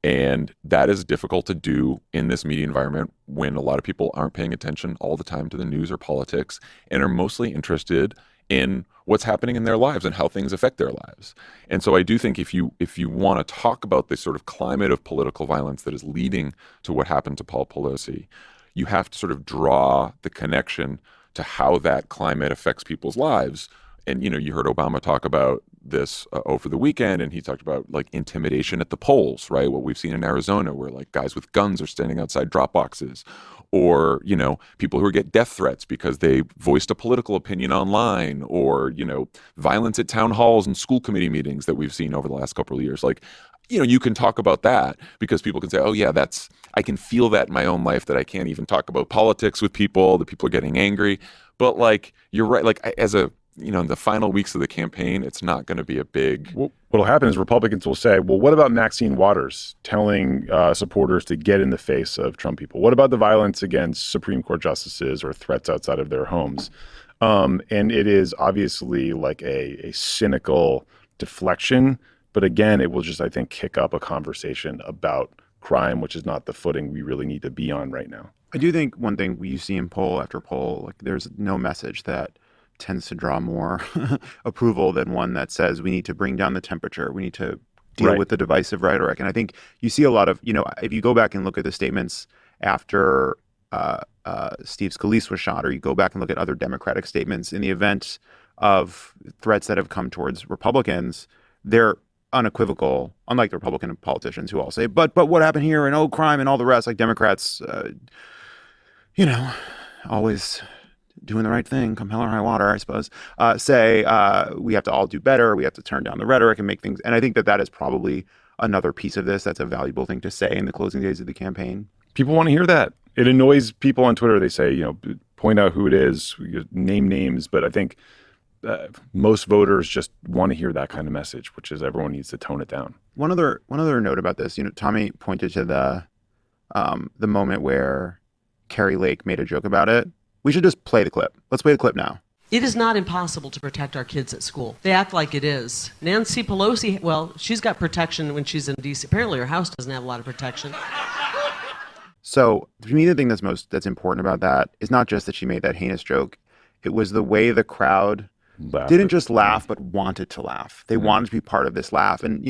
[SPEAKER 1] And that is difficult to do in this media environment when a lot of people aren't paying attention all the time to the news or politics and are mostly interested in what's happening in their lives and how things affect their lives. And so I do think if you want to talk about this sort of climate of political violence that is leading to what happened to Paul Pelosi, you have to sort of draw the connection to how that climate affects people's lives. And, you heard Obama talk about this over the weekend, and he talked about like intimidation at the polls, right? What we've seen in Arizona, where like guys with guns are standing outside drop boxes, or, people who get death threats because they voiced a political opinion online, or, violence at town halls and school committee meetings that we've seen over the last couple of years. Like, you can talk about that because people can say, oh yeah, I can feel that in my own life, that I can't even talk about politics with people, that people are getting angry. But like, you're right. Like in the final weeks of the campaign, it's not going to be a big...
[SPEAKER 3] Well, what'll happen is Republicans will say, well, what about Maxine Waters telling supporters to get in the face of Trump people? What about the violence against Supreme Court justices or threats outside of their homes? And it is obviously like a cynical deflection. But again, it will just, I think, kick up a conversation about crime, which is not the footing we really need to be on right now.
[SPEAKER 2] I do think one thing you see in poll after poll, like there's no message that tends to draw more approval than one that says we need to bring down the temperature. We need to deal with the divisive rhetoric. And I think you see a lot of, if you go back and look at the statements after Steve Scalise was shot, or you go back and look at other Democratic statements in the event of threats that have come towards Republicans, they're unequivocal, unlike the Republican politicians who all say, but what happened here, and crime and all the rest. Like Democrats, always doing the right thing, come hell or high water, I suppose, say we have to all do better, we have to turn down the rhetoric and make things. And I think that is probably another piece of this that's a valuable thing to say in the closing days of the campaign.
[SPEAKER 3] People want to hear that. It annoys people on Twitter. They say, point out who it is, name names. But I think most voters just want to hear that kind of message, which is everyone needs to tone it down.
[SPEAKER 2] One other note about this, Tommy pointed to the moment where Carrie Lake made a joke about it. We should just play the clip. Let's play the clip now.
[SPEAKER 7] It is not impossible to protect our kids at school. They act like it is. Nancy Pelosi, well, she's got protection when she's in D.C. Apparently her house doesn't have a lot of protection.
[SPEAKER 2] So to me, the thing that's important about that is not just that she made that heinous joke. It was the way the crowd didn't just laugh, but wanted to laugh. They wanted to be part of this laugh. And,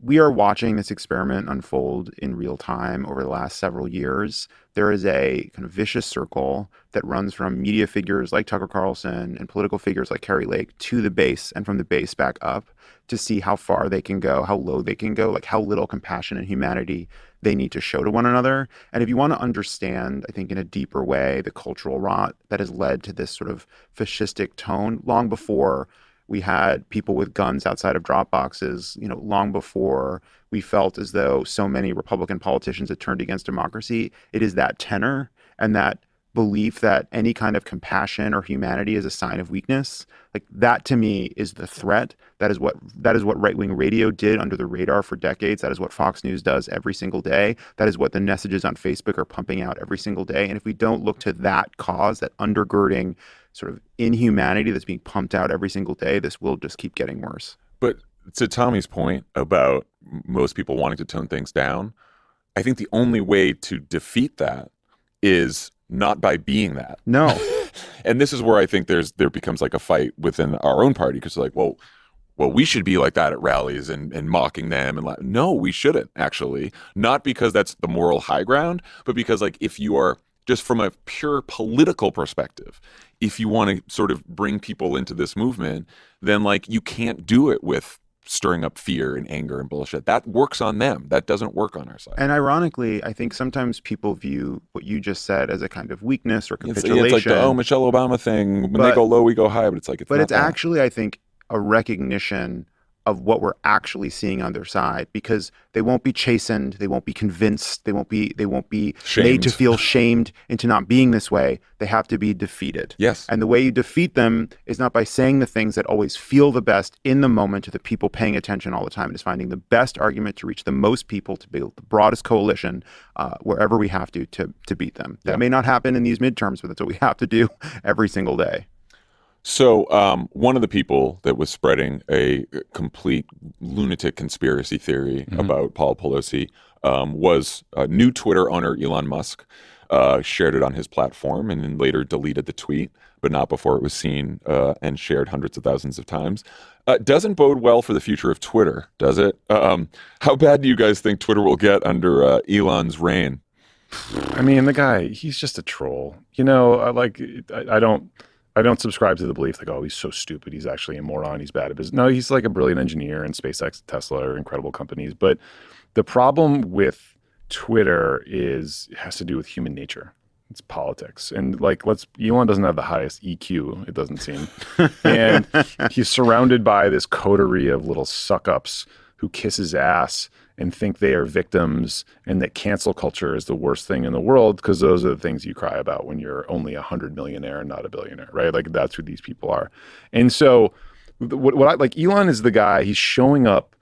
[SPEAKER 2] we are watching this experiment unfold in real time over the last several years. There is a kind of vicious circle that runs from media figures like Tucker Carlson and political figures like Carrie Lake to the base, and from the base back up, to see how far they can go, how low they can go, like how little compassion and humanity they need to show to one another. And if you want to understand, I think in a deeper way, the cultural rot that has led to this sort of fascistic tone long before we had people with guns outside of drop boxes, long before we felt as though so many Republican politicians had turned against democracy. It is that tenor and that belief that any kind of compassion or humanity is a sign of weakness. Like that to me is the threat. That is what right-wing radio did under the radar for decades. That is what Fox News does every single day. That is what the messages on Facebook are pumping out every single day. And if we don't look to that cause, that undergirding sort of inhumanity that's being pumped out every single day, this will just keep getting worse.
[SPEAKER 1] But to Tommy's point about most people wanting to tone things down, I think the only way to defeat that is not by being that.
[SPEAKER 2] No.
[SPEAKER 1] And this is where I think there becomes like a fight within our own party, because like, well, we should be like that at rallies and mocking them. No, we shouldn't, actually. Not because that's the moral high ground, but because like if you are just from a pure political perspective, if you want to sort of bring people into this movement, then like you can't do it with stirring up fear and anger and bullshit. That works on them. That doesn't work on our side.
[SPEAKER 2] And ironically, I think sometimes people view what you just said as a kind of weakness or
[SPEAKER 1] It's
[SPEAKER 2] capitulation.
[SPEAKER 1] like the Michelle Obama thing. When they
[SPEAKER 2] But-
[SPEAKER 1] go low, we go high. But it's like
[SPEAKER 2] but
[SPEAKER 1] not
[SPEAKER 2] it's
[SPEAKER 1] that.
[SPEAKER 2] actually, I think, a recognition of what we're actually seeing on their side, because they won't be chastened, they won't be convinced, they won't be made
[SPEAKER 1] Shamed.
[SPEAKER 2] to feel shamed into not being this way. They have to be defeated.
[SPEAKER 1] Yes.
[SPEAKER 2] And the way you defeat them is not by saying the things that always feel the best in the moment to the people paying attention all the time. It is finding the best argument to reach the most people, to build the broadest coalition wherever we have to beat them. That may not happen in these midterms, but that's what we have to do every single day.
[SPEAKER 1] So one of the people that was spreading a complete lunatic conspiracy theory about Paul Pelosi was new Twitter owner Elon Musk. Shared it on his platform and then later deleted the tweet, but not before it was seen and shared hundreds of thousands of times. Doesn't bode well for the future of Twitter, does it? How bad do you guys think Twitter will get under Elon's reign?
[SPEAKER 3] I mean, the guy, he's just a troll. You know, I don't subscribe to the belief like, oh, he's so stupid. He's actually a moron. He's bad at business. No, he's like a brilliant engineer, and SpaceX, Tesla are incredible companies. But the problem with Twitter has to do with human nature. It's politics. And like, Elon doesn't have the highest EQ, it doesn't seem. And he's surrounded by this coterie of little suck-ups who kiss his ass and think they are victims, and that cancel culture is the worst thing in the world, because those are the things you cry about when you're only 100 millionaire and not a billionaire, right? Like, that's who these people are. And so what I like, Elon is the guy, he's showing up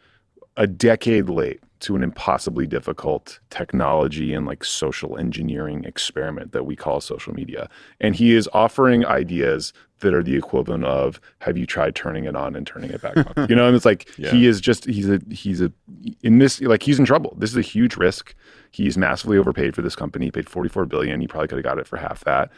[SPEAKER 3] a decade late to an impossibly difficult technology and like social engineering experiment that we call social media. And he is offering ideas that are the equivalent of, have you tried turning it on and turning it back on? You know, and it's like, he is just, he's in this, like, he's in trouble. This is a huge risk. He's massively overpaid for this company. He paid $44 billion. He probably could have got it for half that.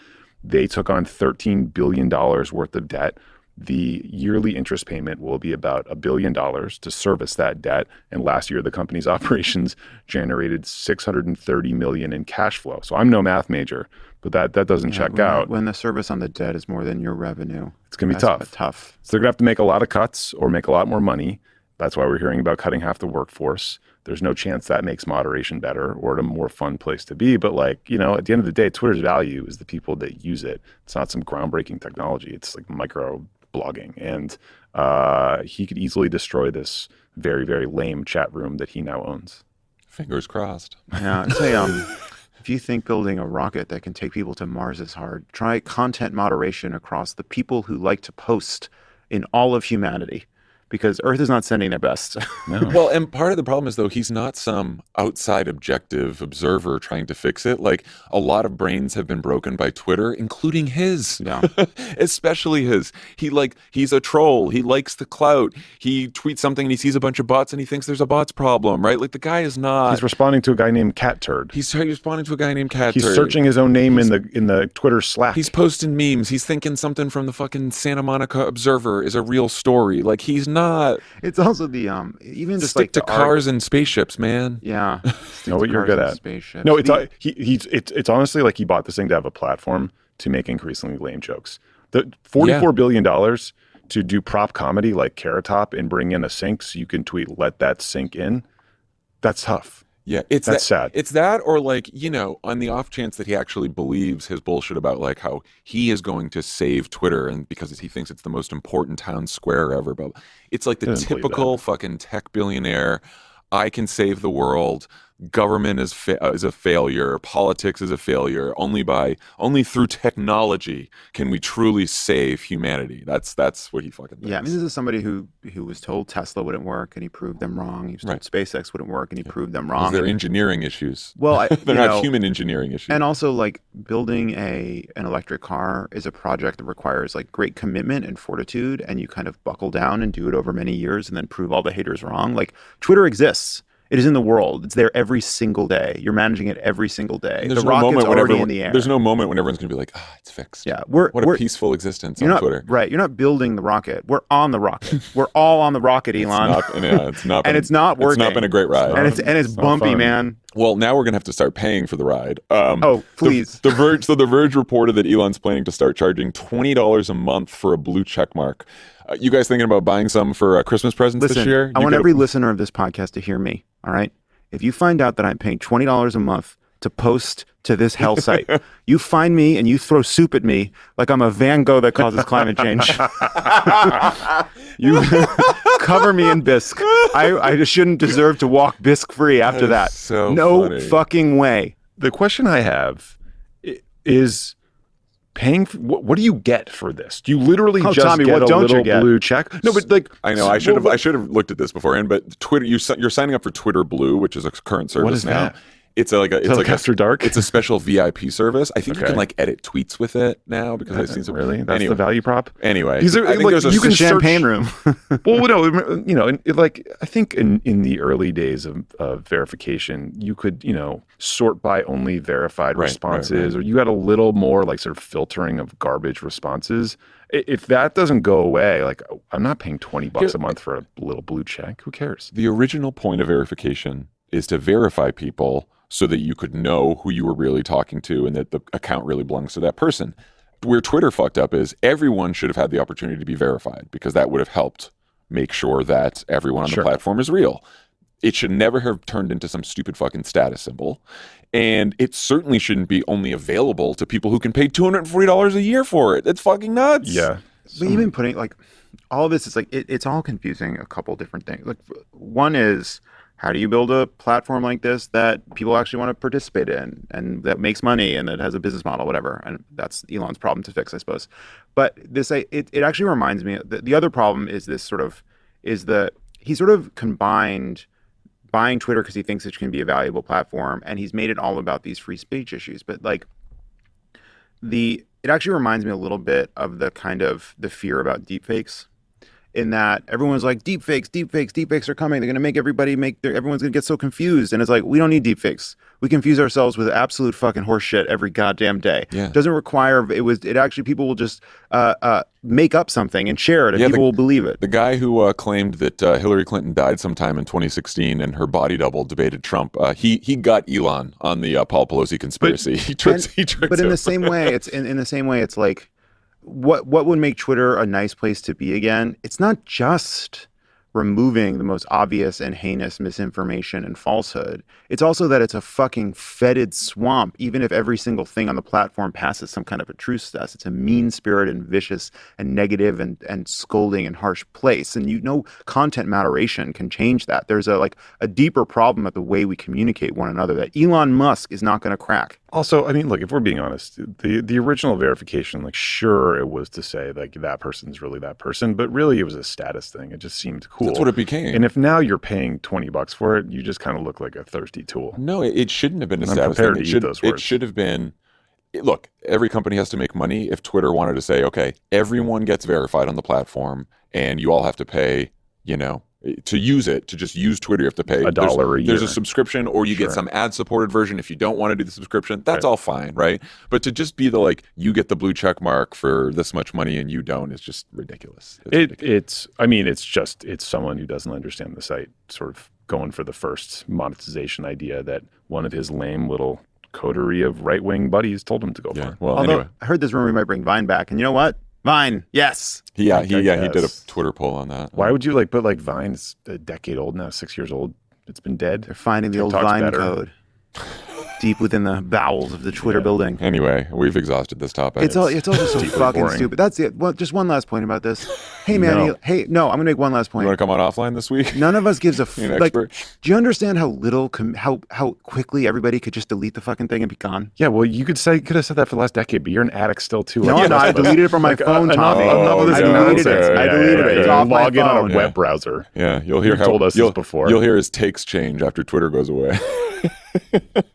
[SPEAKER 3] They took on $13 billion worth of debt. The yearly interest payment will be about $1 billion to service that debt. And last year, the company's operations generated $630 million in cash flow. So I'm no math major, but that doesn't check out.
[SPEAKER 2] When the service on the debt is more than your revenue,
[SPEAKER 3] It's going to be
[SPEAKER 2] that's
[SPEAKER 3] tough. So they're going to have to make a lot of cuts or make a lot more money. That's why we're hearing about cutting half the workforce. There's no chance that makes moderation better or a more fun place to be. But like, you know, at the end of the day, Twitter's value is the people that use it. It's not some groundbreaking technology. It's like micro blogging. And he could easily destroy this very, very lame chat room that he now owns.
[SPEAKER 1] Fingers crossed.
[SPEAKER 2] Yeah, I'd say if you think building a rocket that can take people to Mars is hard, try content moderation across the people who like to post in all of humanity, because Earth is not sending their best.
[SPEAKER 1] Well, and part of the problem is, though, he's not some outside objective observer trying to fix it. Like, a lot of brains have been broken by Twitter, including his.
[SPEAKER 2] Yeah.
[SPEAKER 1] Especially his. He's a troll. He likes the clout. He tweets something and he sees a bunch of bots and he thinks there's a bots problem, right? Like, the guy is not.
[SPEAKER 3] He's responding to a guy named Cat Turd.
[SPEAKER 1] He's responding to a guy named Cat
[SPEAKER 3] He's
[SPEAKER 1] Turd.
[SPEAKER 3] searching his own name in the Twitter Slack.
[SPEAKER 1] He's posting memes. He's thinking something from the fucking Santa Monica Observer is a real story. Like, he's not.
[SPEAKER 2] It's also the even just
[SPEAKER 1] Stick
[SPEAKER 2] like
[SPEAKER 1] to
[SPEAKER 2] the
[SPEAKER 1] cars and spaceships, man.
[SPEAKER 2] Yeah.
[SPEAKER 3] know what you're good at.
[SPEAKER 2] Spaceships.
[SPEAKER 3] No, it's honestly like he bought this thing to have a platform to make increasingly lame jokes. The $44 billion to do prop comedy like Carrot Top and bring in a sync so you can tweet, let that sink in. That's tough.
[SPEAKER 1] Yeah,
[SPEAKER 3] That's sad.
[SPEAKER 1] It's that, or like, you know, on the off chance that he actually believes his bullshit about like how he is going to save Twitter and because he thinks it's the most important town square ever. But it's like the
[SPEAKER 3] Doesn't believe
[SPEAKER 1] typical fucking tech billionaire. I can save the world. Government is a failure. Politics is a failure. Only through technology can we truly save humanity. That's what he fucking thinks.
[SPEAKER 2] Yeah, I mean, this is somebody who was told Tesla wouldn't work and he proved them wrong. He was told SpaceX wouldn't work and he proved them wrong.
[SPEAKER 1] They're engineering issues.
[SPEAKER 2] Well,
[SPEAKER 1] they're not human engineering issues.
[SPEAKER 2] And also, like, building an electric car is a project that requires like great commitment and fortitude, and you kind of buckle down and do it over many years and then prove all the haters wrong. Like, Twitter exists. It is in the world. It's there every single day. You're managing it every single day.
[SPEAKER 1] There's
[SPEAKER 2] the rocket's already in the air.
[SPEAKER 1] There's no moment when everyone's going to be like, it's fixed.
[SPEAKER 2] Yeah,
[SPEAKER 1] what a peaceful existence on Twitter.
[SPEAKER 2] Right. You're not building the rocket. We're on the rocket. We're all on the rocket, Elon.
[SPEAKER 1] It's not
[SPEAKER 2] and it's not working.
[SPEAKER 1] It's not been a great ride.
[SPEAKER 2] And it's bumpy,
[SPEAKER 3] fun.
[SPEAKER 2] man.
[SPEAKER 1] Well, now we're gonna have to start paying for the ride.
[SPEAKER 2] Oh, please.
[SPEAKER 1] The Verge. So the Verge reported that Elon's planning to start charging $20 a month for a blue check mark. You guys thinking about buying some for Christmas presents
[SPEAKER 2] Listen,
[SPEAKER 1] this year?
[SPEAKER 2] I
[SPEAKER 1] You
[SPEAKER 2] want
[SPEAKER 1] gotta-
[SPEAKER 2] every listener of this podcast to hear me. All right. If you find out that I'm paying $20 a month to post to this hell site, you find me and you throw soup at me like I'm a Van Gogh that causes climate change. You cover me in bisque. I just shouldn't deserve to walk bisque free after
[SPEAKER 1] That
[SPEAKER 2] that.
[SPEAKER 1] is so
[SPEAKER 2] no
[SPEAKER 1] funny.
[SPEAKER 2] fucking way.
[SPEAKER 3] The question I have is paying for, what do you get for this? Do you literally
[SPEAKER 2] Oh,
[SPEAKER 3] just
[SPEAKER 2] Tommy,
[SPEAKER 3] get
[SPEAKER 2] what
[SPEAKER 3] a
[SPEAKER 2] don't you
[SPEAKER 3] little
[SPEAKER 2] get?
[SPEAKER 3] blue check? No, but like
[SPEAKER 1] I know. I should have looked at this beforehand. But Twitter, you're signing up for Twitter Blue, which is a current service
[SPEAKER 3] is
[SPEAKER 1] now.
[SPEAKER 3] that?
[SPEAKER 1] It's like
[SPEAKER 3] After Dark?
[SPEAKER 1] It's a special VIP service. I think you
[SPEAKER 3] Okay.
[SPEAKER 1] can like edit tweets with it now because I've seen some.
[SPEAKER 3] Really? That's
[SPEAKER 1] anyway,
[SPEAKER 3] the value prop?
[SPEAKER 1] Anyway,
[SPEAKER 3] These are,
[SPEAKER 1] I think
[SPEAKER 3] like,
[SPEAKER 1] there's a
[SPEAKER 3] you
[SPEAKER 2] It's a
[SPEAKER 3] can search-
[SPEAKER 2] champagne room.
[SPEAKER 3] Well, no, you know, I think in the early days of verification, you could, sort by only verified
[SPEAKER 1] Right,
[SPEAKER 3] responses,
[SPEAKER 1] right.
[SPEAKER 3] or you had a little more like sort of filtering of garbage responses. If that doesn't go away, like I'm not paying $20 a month for a little blue check. Who cares?
[SPEAKER 1] The original point of verification is to verify people so that you could know who you were really talking to and that the account really belongs to that person. Where Twitter fucked up is everyone should have had the opportunity to be verified because that would have helped make sure that everyone on the
[SPEAKER 3] Sure.
[SPEAKER 1] platform is real. It should never have turned into some stupid fucking status symbol. And it certainly shouldn't be only available to people who can pay $240 a year for it. That's fucking nuts.
[SPEAKER 3] Yeah.
[SPEAKER 2] But even putting like all of this is like it's all confusing. A couple different things. Like one is how do you build a platform like this that people actually want to participate in and that makes money and that has a business model, whatever. And that's Elon's problem to fix, I suppose. But it actually reminds me the other problem is he sort of combined buying Twitter because he thinks it can be a valuable platform and he's made it all about these free speech issues. But like it actually reminds me a little bit of the kind of the fear about deepfakes, in that everyone's like deepfakes are coming. They're going to make everyone's going to get so confused. And it's like, we don't need deepfakes. We confuse ourselves with absolute fucking horse shit every goddamn day.
[SPEAKER 1] Yeah.
[SPEAKER 2] It doesn't require, it actually, people will just make up something and share it and
[SPEAKER 1] Yeah,
[SPEAKER 2] people will believe it.
[SPEAKER 1] The guy who claimed that Hillary Clinton died sometime in 2016 and her body double debated Trump, he got Elon on the Paul Pelosi conspiracy. He tricked
[SPEAKER 2] But in
[SPEAKER 1] him.
[SPEAKER 2] the same way, it's like, what would make Twitter a nice place to be again? It's not just removing the most obvious and heinous misinformation and falsehood. It's also that it's a fucking fetid swamp, even if every single thing on the platform passes some kind of a truth test. It's a mean-spirited and vicious and negative and scolding and harsh place. And content moderation can change that. There's a deeper problem at the way we communicate one another that Elon Musk is not going to crack.
[SPEAKER 3] Also, I mean, look, if we're being honest, the original verification, like, sure, it was to say like that person's really that person, but really it was a status thing. It just seemed cool.
[SPEAKER 1] That's what it became.
[SPEAKER 3] And if now you're paying $20 for it, you just kind of look like a thirsty tool.
[SPEAKER 1] No, it shouldn't have been a
[SPEAKER 3] I'm
[SPEAKER 1] status
[SPEAKER 3] prepared
[SPEAKER 1] thing.
[SPEAKER 3] to eat those
[SPEAKER 1] It
[SPEAKER 3] words.
[SPEAKER 1] should have been. Look, every company has to make money. If Twitter wanted to say, okay, everyone gets verified on the platform, and you all have to pay, to use it, to just use Twitter, you have to pay
[SPEAKER 3] $1 a
[SPEAKER 1] There's a
[SPEAKER 3] year.
[SPEAKER 1] subscription, or you get
[SPEAKER 3] Sure.
[SPEAKER 1] some ad-supported version if you don't want to do the subscription. That's
[SPEAKER 3] Right.
[SPEAKER 1] all fine, right? But to just be you get the blue check mark for this much money and you don't, is just ridiculous.
[SPEAKER 3] It's someone who doesn't understand the site, sort of going for the first monetization idea that one of his lame little coterie of right-wing buddies told him to go
[SPEAKER 1] Yeah.
[SPEAKER 3] for.
[SPEAKER 1] Well,
[SPEAKER 2] Although
[SPEAKER 1] anyway,
[SPEAKER 2] I heard this rumor we might bring Vine back. And you know what? Vine, yes.
[SPEAKER 1] he did a
[SPEAKER 3] guess.
[SPEAKER 1] Twitter poll on that.
[SPEAKER 3] Why would you put Vine's a decade old now, 6 years old? It's been dead.
[SPEAKER 2] They're finding the old
[SPEAKER 3] TikTok's
[SPEAKER 2] Vine
[SPEAKER 3] better.
[SPEAKER 2] code deep within the bowels of the Twitter building.
[SPEAKER 1] Anyway, we've exhausted this topic.
[SPEAKER 2] It's also so
[SPEAKER 3] deeply
[SPEAKER 2] fucking
[SPEAKER 3] boring.
[SPEAKER 2] stupid. That's it. Well, just one last point about this. Hey, man.
[SPEAKER 3] No.
[SPEAKER 2] I'm gonna make one last
[SPEAKER 1] You want
[SPEAKER 2] point.
[SPEAKER 1] to come on offline this week?
[SPEAKER 2] None of us gives a
[SPEAKER 1] You're an
[SPEAKER 2] like.
[SPEAKER 1] expert.
[SPEAKER 2] Do you understand how little, how quickly everybody could just delete the fucking thing and be gone?
[SPEAKER 3] Yeah, well, you could have said that for the last decade, but you're an addict still too.
[SPEAKER 2] No,
[SPEAKER 3] Like,
[SPEAKER 2] I'm not. I deleted it from my phone, Tommy.
[SPEAKER 3] Enough of this
[SPEAKER 2] I deleted
[SPEAKER 3] nonsense.
[SPEAKER 2] it. I deleted it. It's off my
[SPEAKER 3] Log in on
[SPEAKER 2] phone.
[SPEAKER 3] a web browser.
[SPEAKER 1] Yeah, you'll hear
[SPEAKER 3] You've
[SPEAKER 1] how
[SPEAKER 3] told us this before.
[SPEAKER 1] You'll hear his takes change after Twitter goes away.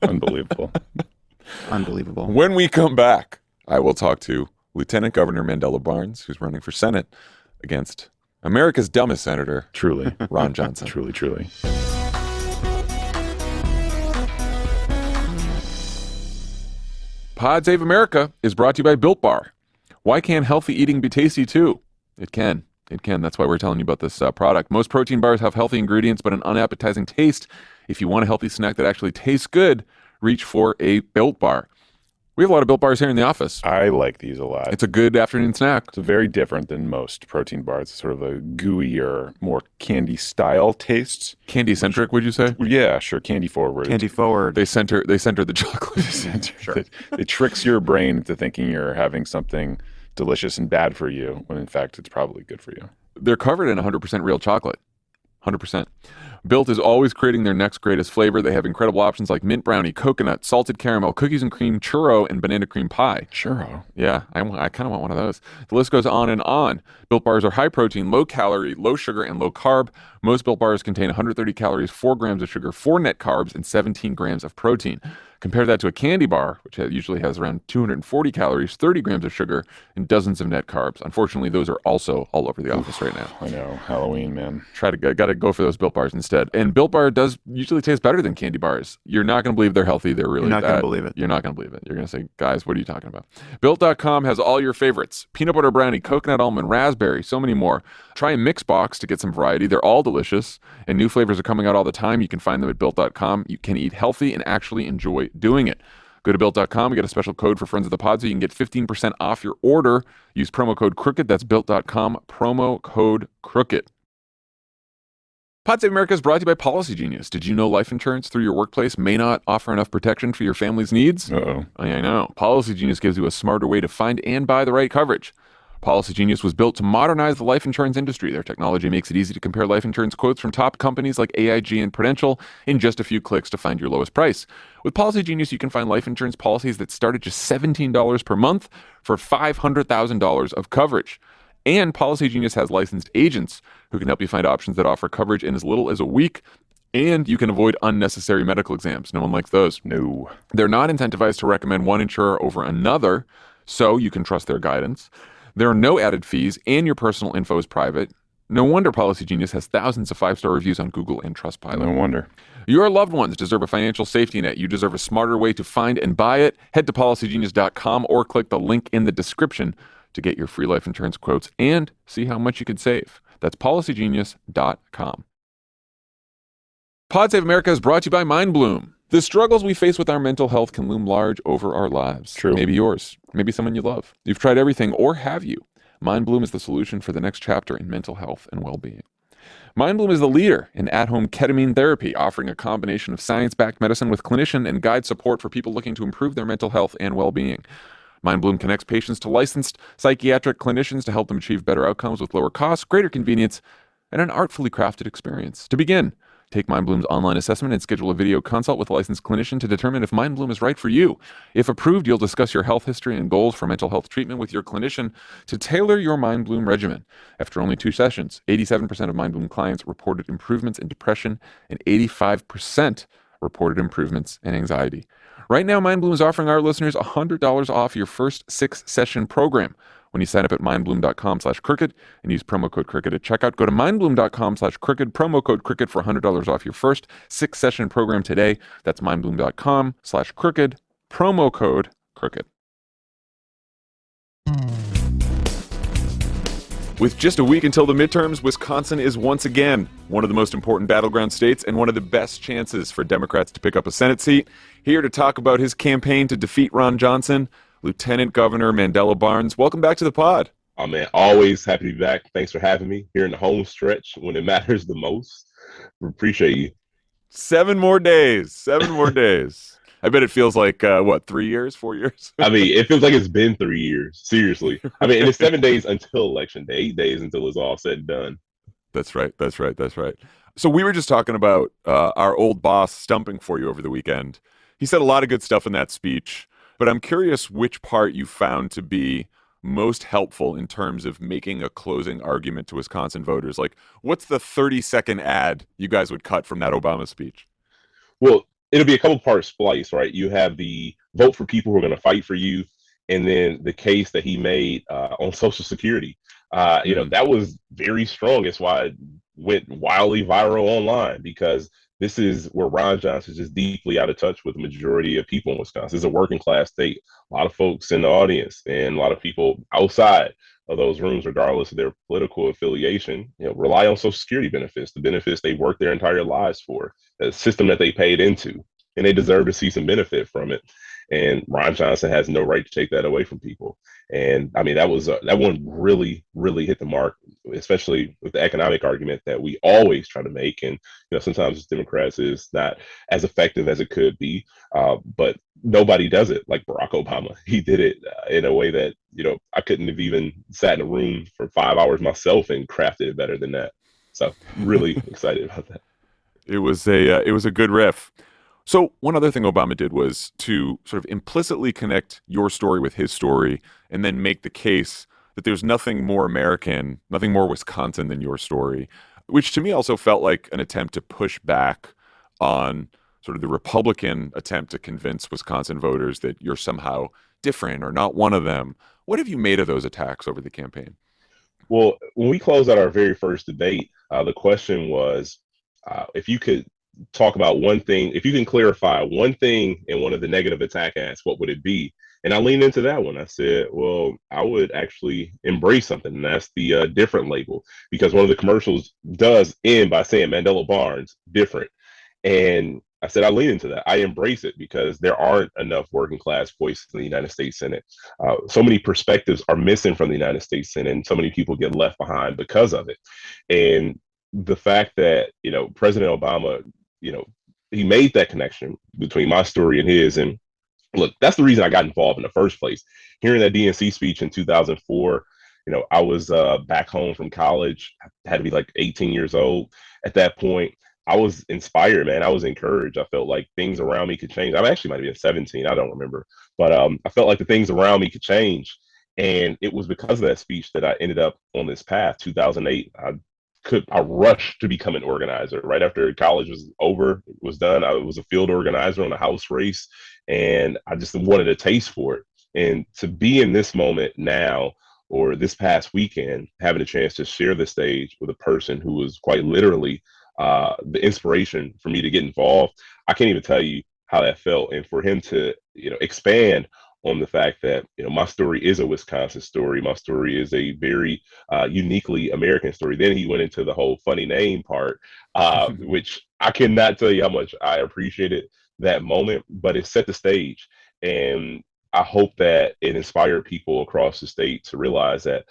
[SPEAKER 3] Unbelievable.
[SPEAKER 2] Unbelievable.
[SPEAKER 1] When we come back, I will talk to Lieutenant Governor Mandela Barnes, who's running for Senate against America's dumbest senator,
[SPEAKER 3] Truly.
[SPEAKER 1] Ron Johnson.
[SPEAKER 3] Truly.
[SPEAKER 1] Pod Save America is brought to you by Built Bar. Why can't healthy eating be tasty too? It can. It can. That's why we're telling you about this product. Most protein bars have healthy ingredients, but an unappetizing taste. If you want a healthy snack that actually tastes good, reach for a Built Bar. We have a lot of Built Bars here in the office.
[SPEAKER 3] I like these a lot.
[SPEAKER 1] It's a good afternoon snack.
[SPEAKER 3] It's very different than most protein bars. It's sort of a gooier, more candy style taste.
[SPEAKER 1] Candy centric, would you say?
[SPEAKER 3] Yeah, sure. Candy forward.
[SPEAKER 2] Candy forward.
[SPEAKER 1] They center the chocolate.
[SPEAKER 3] Sure. It tricks your brain into thinking you're having something delicious and bad for you, when in fact it's probably good for you.
[SPEAKER 1] They're covered in 100% real chocolate. 100%. Built is always creating their next greatest flavor. They have incredible options like mint brownie, coconut, salted caramel, cookies and cream, churro, and banana cream pie.
[SPEAKER 3] Churro.
[SPEAKER 1] Yeah, I kind of want one of those. The list goes on and on. Built bars are high protein, low calorie, low sugar, and low carb. Most Built bars contain 130 calories, 4 grams of sugar, 4 net carbs, and 17 grams of protein. Compare that to a candy bar, which usually has around 240 calories, 30 grams of sugar, and dozens of net carbs. Unfortunately, those are also all over the office right now.
[SPEAKER 3] I know. Halloween, man.
[SPEAKER 1] Gotta go for those Built bars instead. And Built Bar does usually taste better than candy bars. You're not going to believe they're healthy. They're really
[SPEAKER 2] You're not
[SPEAKER 1] bad.
[SPEAKER 2] going to believe it.
[SPEAKER 1] You're not going to believe it. You're going to say, guys, what are you talking about? Built.com has all your favorites. Peanut butter brownie, coconut almond, raspberry, so many more. Try a mix box to get some variety. They're all delicious. And new flavors are coming out all the time. You can find them at Built.com. You can eat healthy and actually enjoy doing it. Go to Built.com. We got a special code for friends of the pod, so you can get 15% off your order. Use promo code Crooked. That's Built.com. Promo code Crooked. Pod Save America is brought to you by Policy Genius. Did you know life insurance through your workplace may not offer enough protection for your family's needs?
[SPEAKER 3] Uh-oh.
[SPEAKER 1] I know. Policy Genius gives you a smarter way to find and buy the right coverage. Policy Genius was built to modernize the life insurance industry. Their technology makes it easy to compare life insurance quotes from top companies like AIG and Prudential in just a few clicks to find your lowest price. With Policy Genius, you can find life insurance policies that start at just $17 per month for $500,000 of coverage. And Policy Genius has licensed agents who can help you find options that offer coverage in as little as a week. And you can avoid unnecessary medical exams. No one likes those.
[SPEAKER 3] No.
[SPEAKER 1] They're not incentivized to recommend one insurer over another, so you can trust their guidance. There are no added fees, and your personal info is private. No wonder Policy Genius has thousands of 5-star reviews on Google and Trustpilot.
[SPEAKER 3] No wonder.
[SPEAKER 1] Your loved ones deserve a financial safety net. You deserve a smarter way to find and buy it. Head to policygenius.com or click the link in the description to get your free life insurance quotes and see how much you could save. That's policygenius.com. Pod Save America is brought to you by MindBloom. The struggles we face with our mental health can loom large over our lives.
[SPEAKER 3] True.
[SPEAKER 1] Maybe yours, maybe someone you love. You've tried everything, or have you? MindBloom is the solution for the next chapter in mental health and well-being. MindBloom is the leader in at-home ketamine therapy, offering a combination of science-backed medicine with clinician and guide support for people looking to improve their mental health and well-being. MindBloom connects patients to licensed psychiatric clinicians to help them achieve better outcomes with lower costs, greater convenience, and an artfully crafted experience. To begin, take MindBloom's online assessment and schedule a video consult with a licensed clinician to determine if MindBloom is right for you. If approved, you'll discuss your health history and goals for mental health treatment with your clinician to tailor your MindBloom regimen. After only 2 sessions, 87% of MindBloom clients reported improvements in depression and 85% reported improvements in anxiety. Right now, MindBloom is offering our listeners $100 off your first 6-session program. When you sign up at mindbloom.com/crooked and use promo code crooked at checkout, go to mindbloom.com/crooked, promo code crooked for $100 off your first 6-session program today. That's mindbloom.com/crooked, promo code crooked. With just a week until the midterms, Wisconsin is once again one of the most important battleground states and one of the best chances for Democrats to pick up a Senate seat. Here to talk about his campaign to defeat Ron Johnson, Lieutenant Governor Mandela Barnes. Welcome back to the pod.
[SPEAKER 8] Oh, man, always happy to be back. Thanks for having me here in the home stretch when it matters the most. Appreciate you.
[SPEAKER 1] 7 more days. 7 more days. I bet it feels like, 3 years, 4 years?
[SPEAKER 8] I mean, it feels like it's been 3 years. Seriously. I mean, and it's 7 days until Election Day, 8 days until it's all said and done.
[SPEAKER 1] That's right. So we were just talking about our old boss stumping for you over the weekend. He said a lot of good stuff in that speech. But I'm curious which part you found to be most helpful in terms of making a closing argument to Wisconsin voters. Like, what's the 30-second ad you guys would cut from that Obama speech?
[SPEAKER 8] Well, it'll be a couple parts spliced, right? You have the vote for people who are going to fight for you, and then the case that he made on Social Security. You know, that was very strong. It's why it went wildly viral online, because this is where Ron Johnson is just deeply out of touch with the majority of people in Wisconsin. It's a working class state. A lot of folks in the audience and a lot of people outside of those rooms, regardless of their political affiliation, rely on Social Security benefits, the benefits they worked their entire lives for, the system that they paid into, and they deserve to see some benefit from it. And Ron Johnson has no right to take that away from people. And I mean, that one really, really hit the mark, especially with the economic argument that we always try to make. And sometimes as Democrats is not as effective as it could be, but nobody does it like Barack Obama. He did it in a way that I couldn't have even sat in a room for 5 hours myself and crafted it better than that. So really excited about that.
[SPEAKER 1] It was a good riff. So one other thing Obama did was to sort of implicitly connect your story with his story and then make the case that there's nothing more American, nothing more Wisconsin than your story, which to me also felt like an attempt to push back on sort of the Republican attempt to convince Wisconsin voters that you're somehow different or not one of them. What have you made of those attacks over the campaign?
[SPEAKER 8] Well, when we closed out our very first debate, the question was, if you could talk about one thing, if you can clarify one thing in one of the negative attack ads, what would it be? And I leaned into that one. I said, well, I would actually embrace something, and that's the different label, because one of the commercials does end by saying Mandela Barnes, different. And I said, I lean into that. I embrace it because there aren't enough working class voices in the United States Senate. So many perspectives are missing from the United States Senate, and so many people get left behind because of it. And the fact that, President Obama, he made that connection between my story and his. And look, that's the reason I got involved in the first place. Hearing that DNC speech in 2004, I was back home from college. I had to be like 18 years old at that point. I was inspired, man. I was encouraged. I felt like things around me could change. I actually might have been 17. I don't remember. But I felt like the things around me could change. And it was because of that speech that I ended up on this path. 2008, I rushed to become an organizer. Right after college was done, I was a field organizer on a house race, and I just wanted a taste for it. And to be in this moment now, or this past weekend, having a chance to share the stage with a person who was quite literally the inspiration for me to get involved, I can't even tell you how that felt. And for him to, expand on the fact that, my story is a Wisconsin story. My story is a very uniquely American story. Then he went into the whole funny name part, which I cannot tell you how much I appreciated that moment, but it set the stage. And I hope that it inspired people across the state to realize that,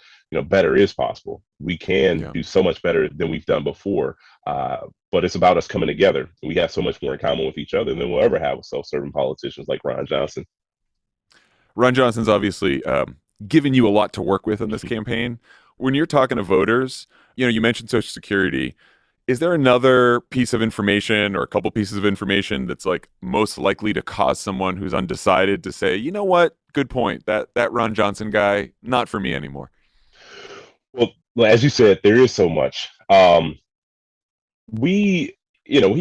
[SPEAKER 8] better is possible. We can do so much better than we've done before. But it's about us coming together. We have so much more in common with each other than we'll ever have with self-serving politicians like Ron Johnson.
[SPEAKER 1] Ron Johnson's obviously given you a lot to work with in this campaign. When you're talking to voters, you mentioned Social Security. Is there another piece of information or a couple pieces of information that's like most likely to cause someone who's undecided to say, you know what, good point, that Ron Johnson guy, not for me anymore?
[SPEAKER 8] Well, as you said, there is so much. He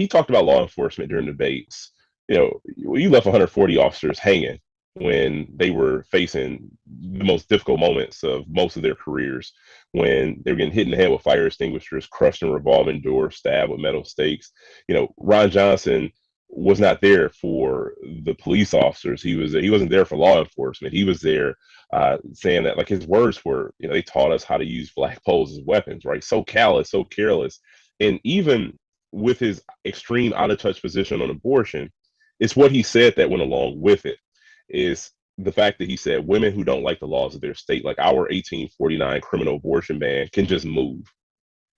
[SPEAKER 8] talked about law enforcement during debates. You left 140 officers hanging when they were facing the most difficult moments of most of their careers, when they were getting hit in the head with fire extinguishers, crushed in revolving doors, stabbed with metal stakes. Ron Johnson was not there for the police officers. He wasn't there for law enforcement. He was there saying that, like, his words were, they taught us how to use flagpoles as weapons, right? So callous, so careless. And even with his extreme out of touch position on abortion, it's what he said that went along with it. Is the fact that he said women who don't like the laws of their state, like our 1849 criminal abortion ban, can just move.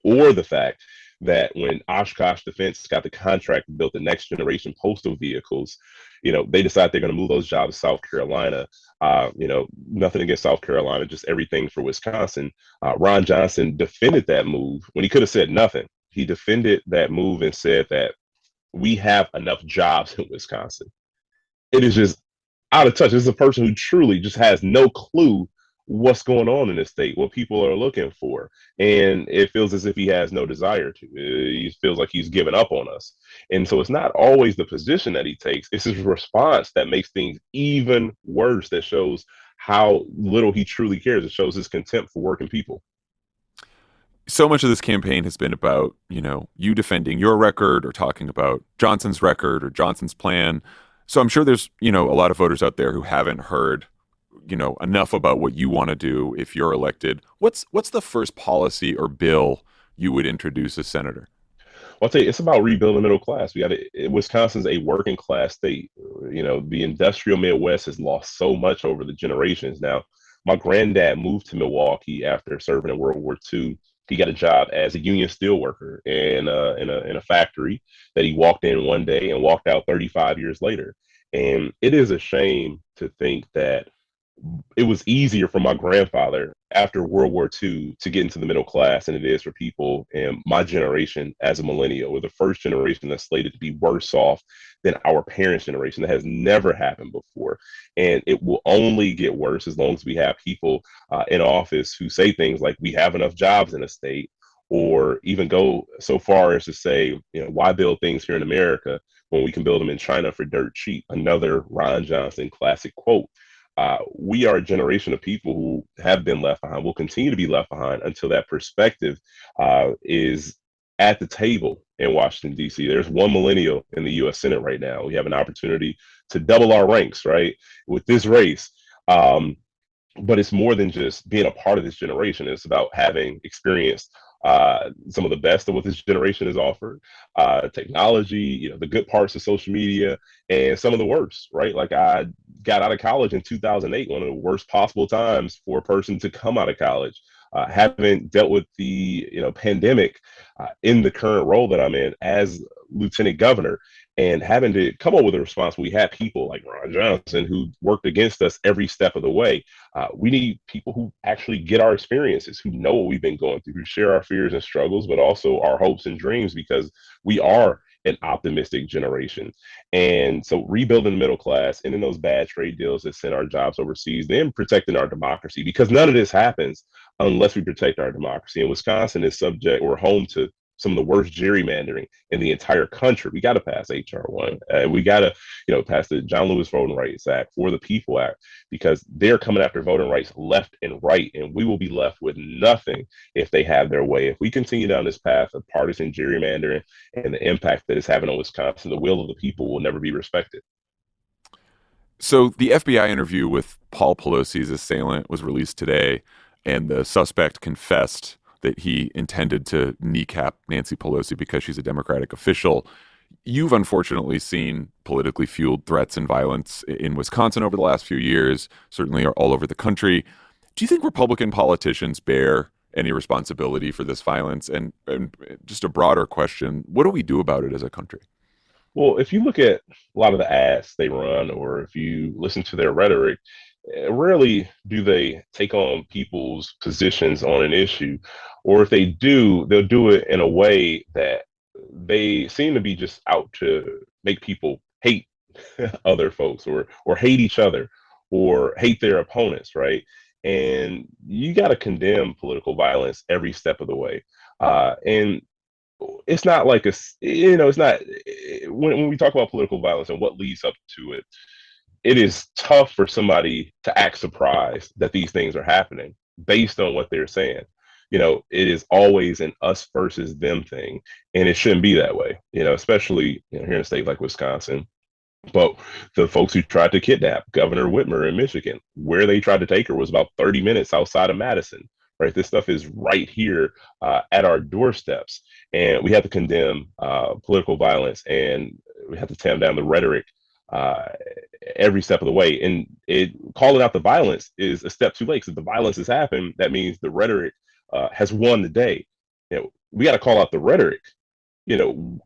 [SPEAKER 8] Or the fact that when Oshkosh Defense got the contract to build the next generation postal vehicles, they decide they're going to move those jobs to South Carolina. Nothing against South Carolina, just everything for Wisconsin. Ron Johnson defended that move when he could have said nothing. He defended that move and said that we have enough jobs in Wisconsin. It is just out of touch. This is a person who truly just has no clue what's going on in the state, what people are looking for. And it feels as if he has no desire to. He feels like he's given up on us. And so it's not always the position that he takes. It's his response that makes things even worse, that shows how little he truly cares. It shows his contempt for working people.
[SPEAKER 1] So much of this campaign has been about, you defending your record or talking about Johnson's record or Johnson's plan. So I'm sure there's, a lot of voters out there who haven't heard enough about what you want to do if you're elected, what's the first policy or bill you would introduce as senator?
[SPEAKER 8] Well, I'll tell you, it's about rebuilding the middle class. Wisconsin's a working class state. The industrial Midwest has lost so much over the generations. Now, my granddad moved to Milwaukee after serving in World War II. He got a job as a union steel worker in a factory that he walked in one day and walked out 35 years later. And it is a shame to think that it was easier for my grandfather after World War II to get into the middle class than it is for people in my generation as a millennial. We're the first generation that's slated to be worse off than our parents' generation. That has never happened before. And it will only get worse as long as we have people in office who say things like, we have enough jobs in the state, or even go so far as to say, why build things here in America when we can build them in China for dirt cheap? Another Ron Johnson classic quote. We are a generation of people who have been left behind, will continue to be left behind until that perspective is at the table in Washington, D.C. There's one millennial in the U.S. Senate right now. We have an opportunity to double our ranks, right, with this race. But it's more than just being a part of this generation. It's about having experienced some of the best of what this generation has offered, technology, the good parts of social media, and some of the worst, right? Like, I got out of college in 2008, one of the worst possible times for a person to come out of college. Haven't dealt with the pandemic in the current role that I'm in as lieutenant governor, and having to come up with a response. We had people like Ron Johnson who worked against us every step of the way. We need people who actually get our experiences, who know what we've been going through, who share our fears and struggles, but also our hopes and dreams, because we are an optimistic generation. And so rebuilding the middle class, and in those bad trade deals that send our jobs overseas, then protecting our democracy, because none of this happens unless we protect our democracy. And Wisconsin is subject, or home to, some of the worst gerrymandering in the entire country. We got to pass HR1. We got to, pass the John Lewis Voting Rights Act, For the People Act, because they're coming after voting rights left and right, and we will be left with nothing if they have their way. If we continue down this path of partisan gerrymandering and the impact that it's having on Wisconsin, the will of the people will never be respected.
[SPEAKER 1] So the FBI interview with Paul Pelosi's assailant was released today, and the suspect confessed that he intended to kneecap Nancy Pelosi because she's a Democratic official. You've unfortunately seen politically fueled threats and violence in Wisconsin over the last few years, certainly all over the country. Do you think Republican politicians bear any responsibility for this violence? And just a broader question, what do we do about it as a country?
[SPEAKER 8] Well, if you look at a lot of the ads they run, or if you listen to their rhetoric, rarely do they take on people's positions on an issue, or if they do, they'll do it in a way that they seem to be just out to make people hate other folks, or hate each other, or hate their opponents, right? And you got to condemn political violence every step of the way. And it's not like it's not, when we talk about political violence and what leads up to it, it is tough for somebody to act surprised that these things are happening based on what they're saying. It is always an us versus them thing, and it shouldn't be that way, especially here in a state like Wisconsin. But the folks who tried to kidnap Governor Whitmer in Michigan, where they tried to take her was about 30 minutes outside of Madison, right? This stuff is right here at our doorsteps, and we have to condemn political violence, and we have to tamp down the rhetoric every step of the way. And calling out the violence is a step too late. So if the violence has happened, that means the rhetoric has won the day. We got to call out the rhetoric.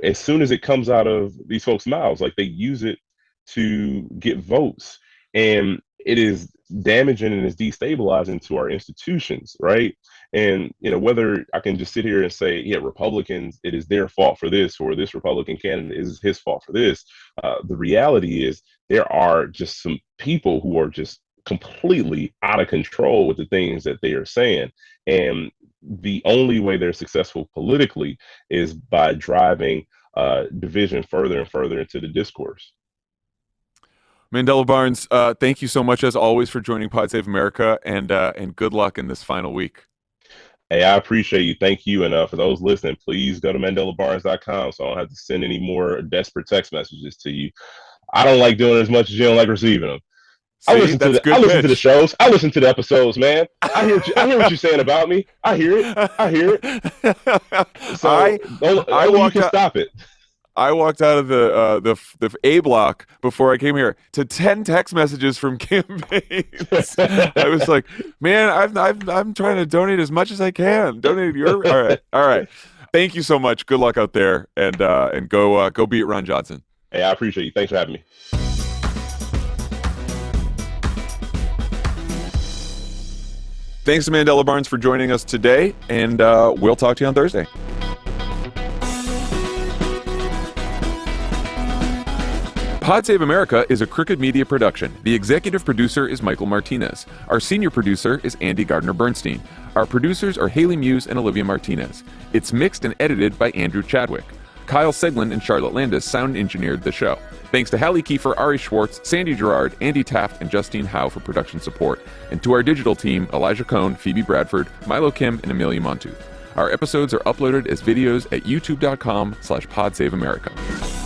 [SPEAKER 8] As soon as it comes out of these folks' mouths, like, they use it to get votes, and it is damaging and is destabilizing to our institutions, right? And whether I can just sit here and say, yeah, Republicans, it is their fault for this, or this Republican candidate is his fault for this. The reality is there are just some people who are just completely out of control with the things that they are saying. And the only way they're successful politically is by driving division further and further into the discourse.
[SPEAKER 1] Mandela Barnes, thank you so much, as always, for joining Pod Save America, and good luck in this final week.
[SPEAKER 8] Hey, I appreciate you. Thank you. And for those listening, please go to MandelaBarnes.com so I don't have to send any more desperate text messages to you. I don't like doing as much as you don't like receiving them. I
[SPEAKER 1] See,
[SPEAKER 8] listen to
[SPEAKER 1] that's
[SPEAKER 8] the
[SPEAKER 1] good
[SPEAKER 8] I listen to the
[SPEAKER 1] pitch.
[SPEAKER 8] shows. I listen to the episodes, man. I hear what you're saying about me. I hear it. So
[SPEAKER 1] I
[SPEAKER 8] only you
[SPEAKER 1] walked
[SPEAKER 8] can
[SPEAKER 1] out-
[SPEAKER 8] stop it.
[SPEAKER 1] I walked out of the A block before I came here to 10 text messages from campaigns. I was like, man, I'm trying to donate as much as I can. Donate your all right. Thank you so much. Good luck out there, and go beat Ron Johnson.
[SPEAKER 8] Hey, I appreciate you. Thanks for having me.
[SPEAKER 1] Thanks to Mandela Barnes for joining us today, and we'll talk to you on Thursday. Pod Save America is a Crooked Media production. The executive producer is Michael Martinez. Our senior producer is Andy Gardner-Bernstein. Our producers are Haley Muse and Olivia Martinez. It's mixed and edited by Andrew Chadwick. Kyle Seglin and Charlotte Landis sound engineered the show. Thanks to Hallie Kiefer, Ari Schwartz, Sandy Gerard, Andy Taft, and Justine Howe for production support. And to our digital team, Elijah Cohn, Phoebe Bradford, Milo Kim, and Amelia Montu. Our episodes are uploaded as videos at youtube.com/podsaveamerica.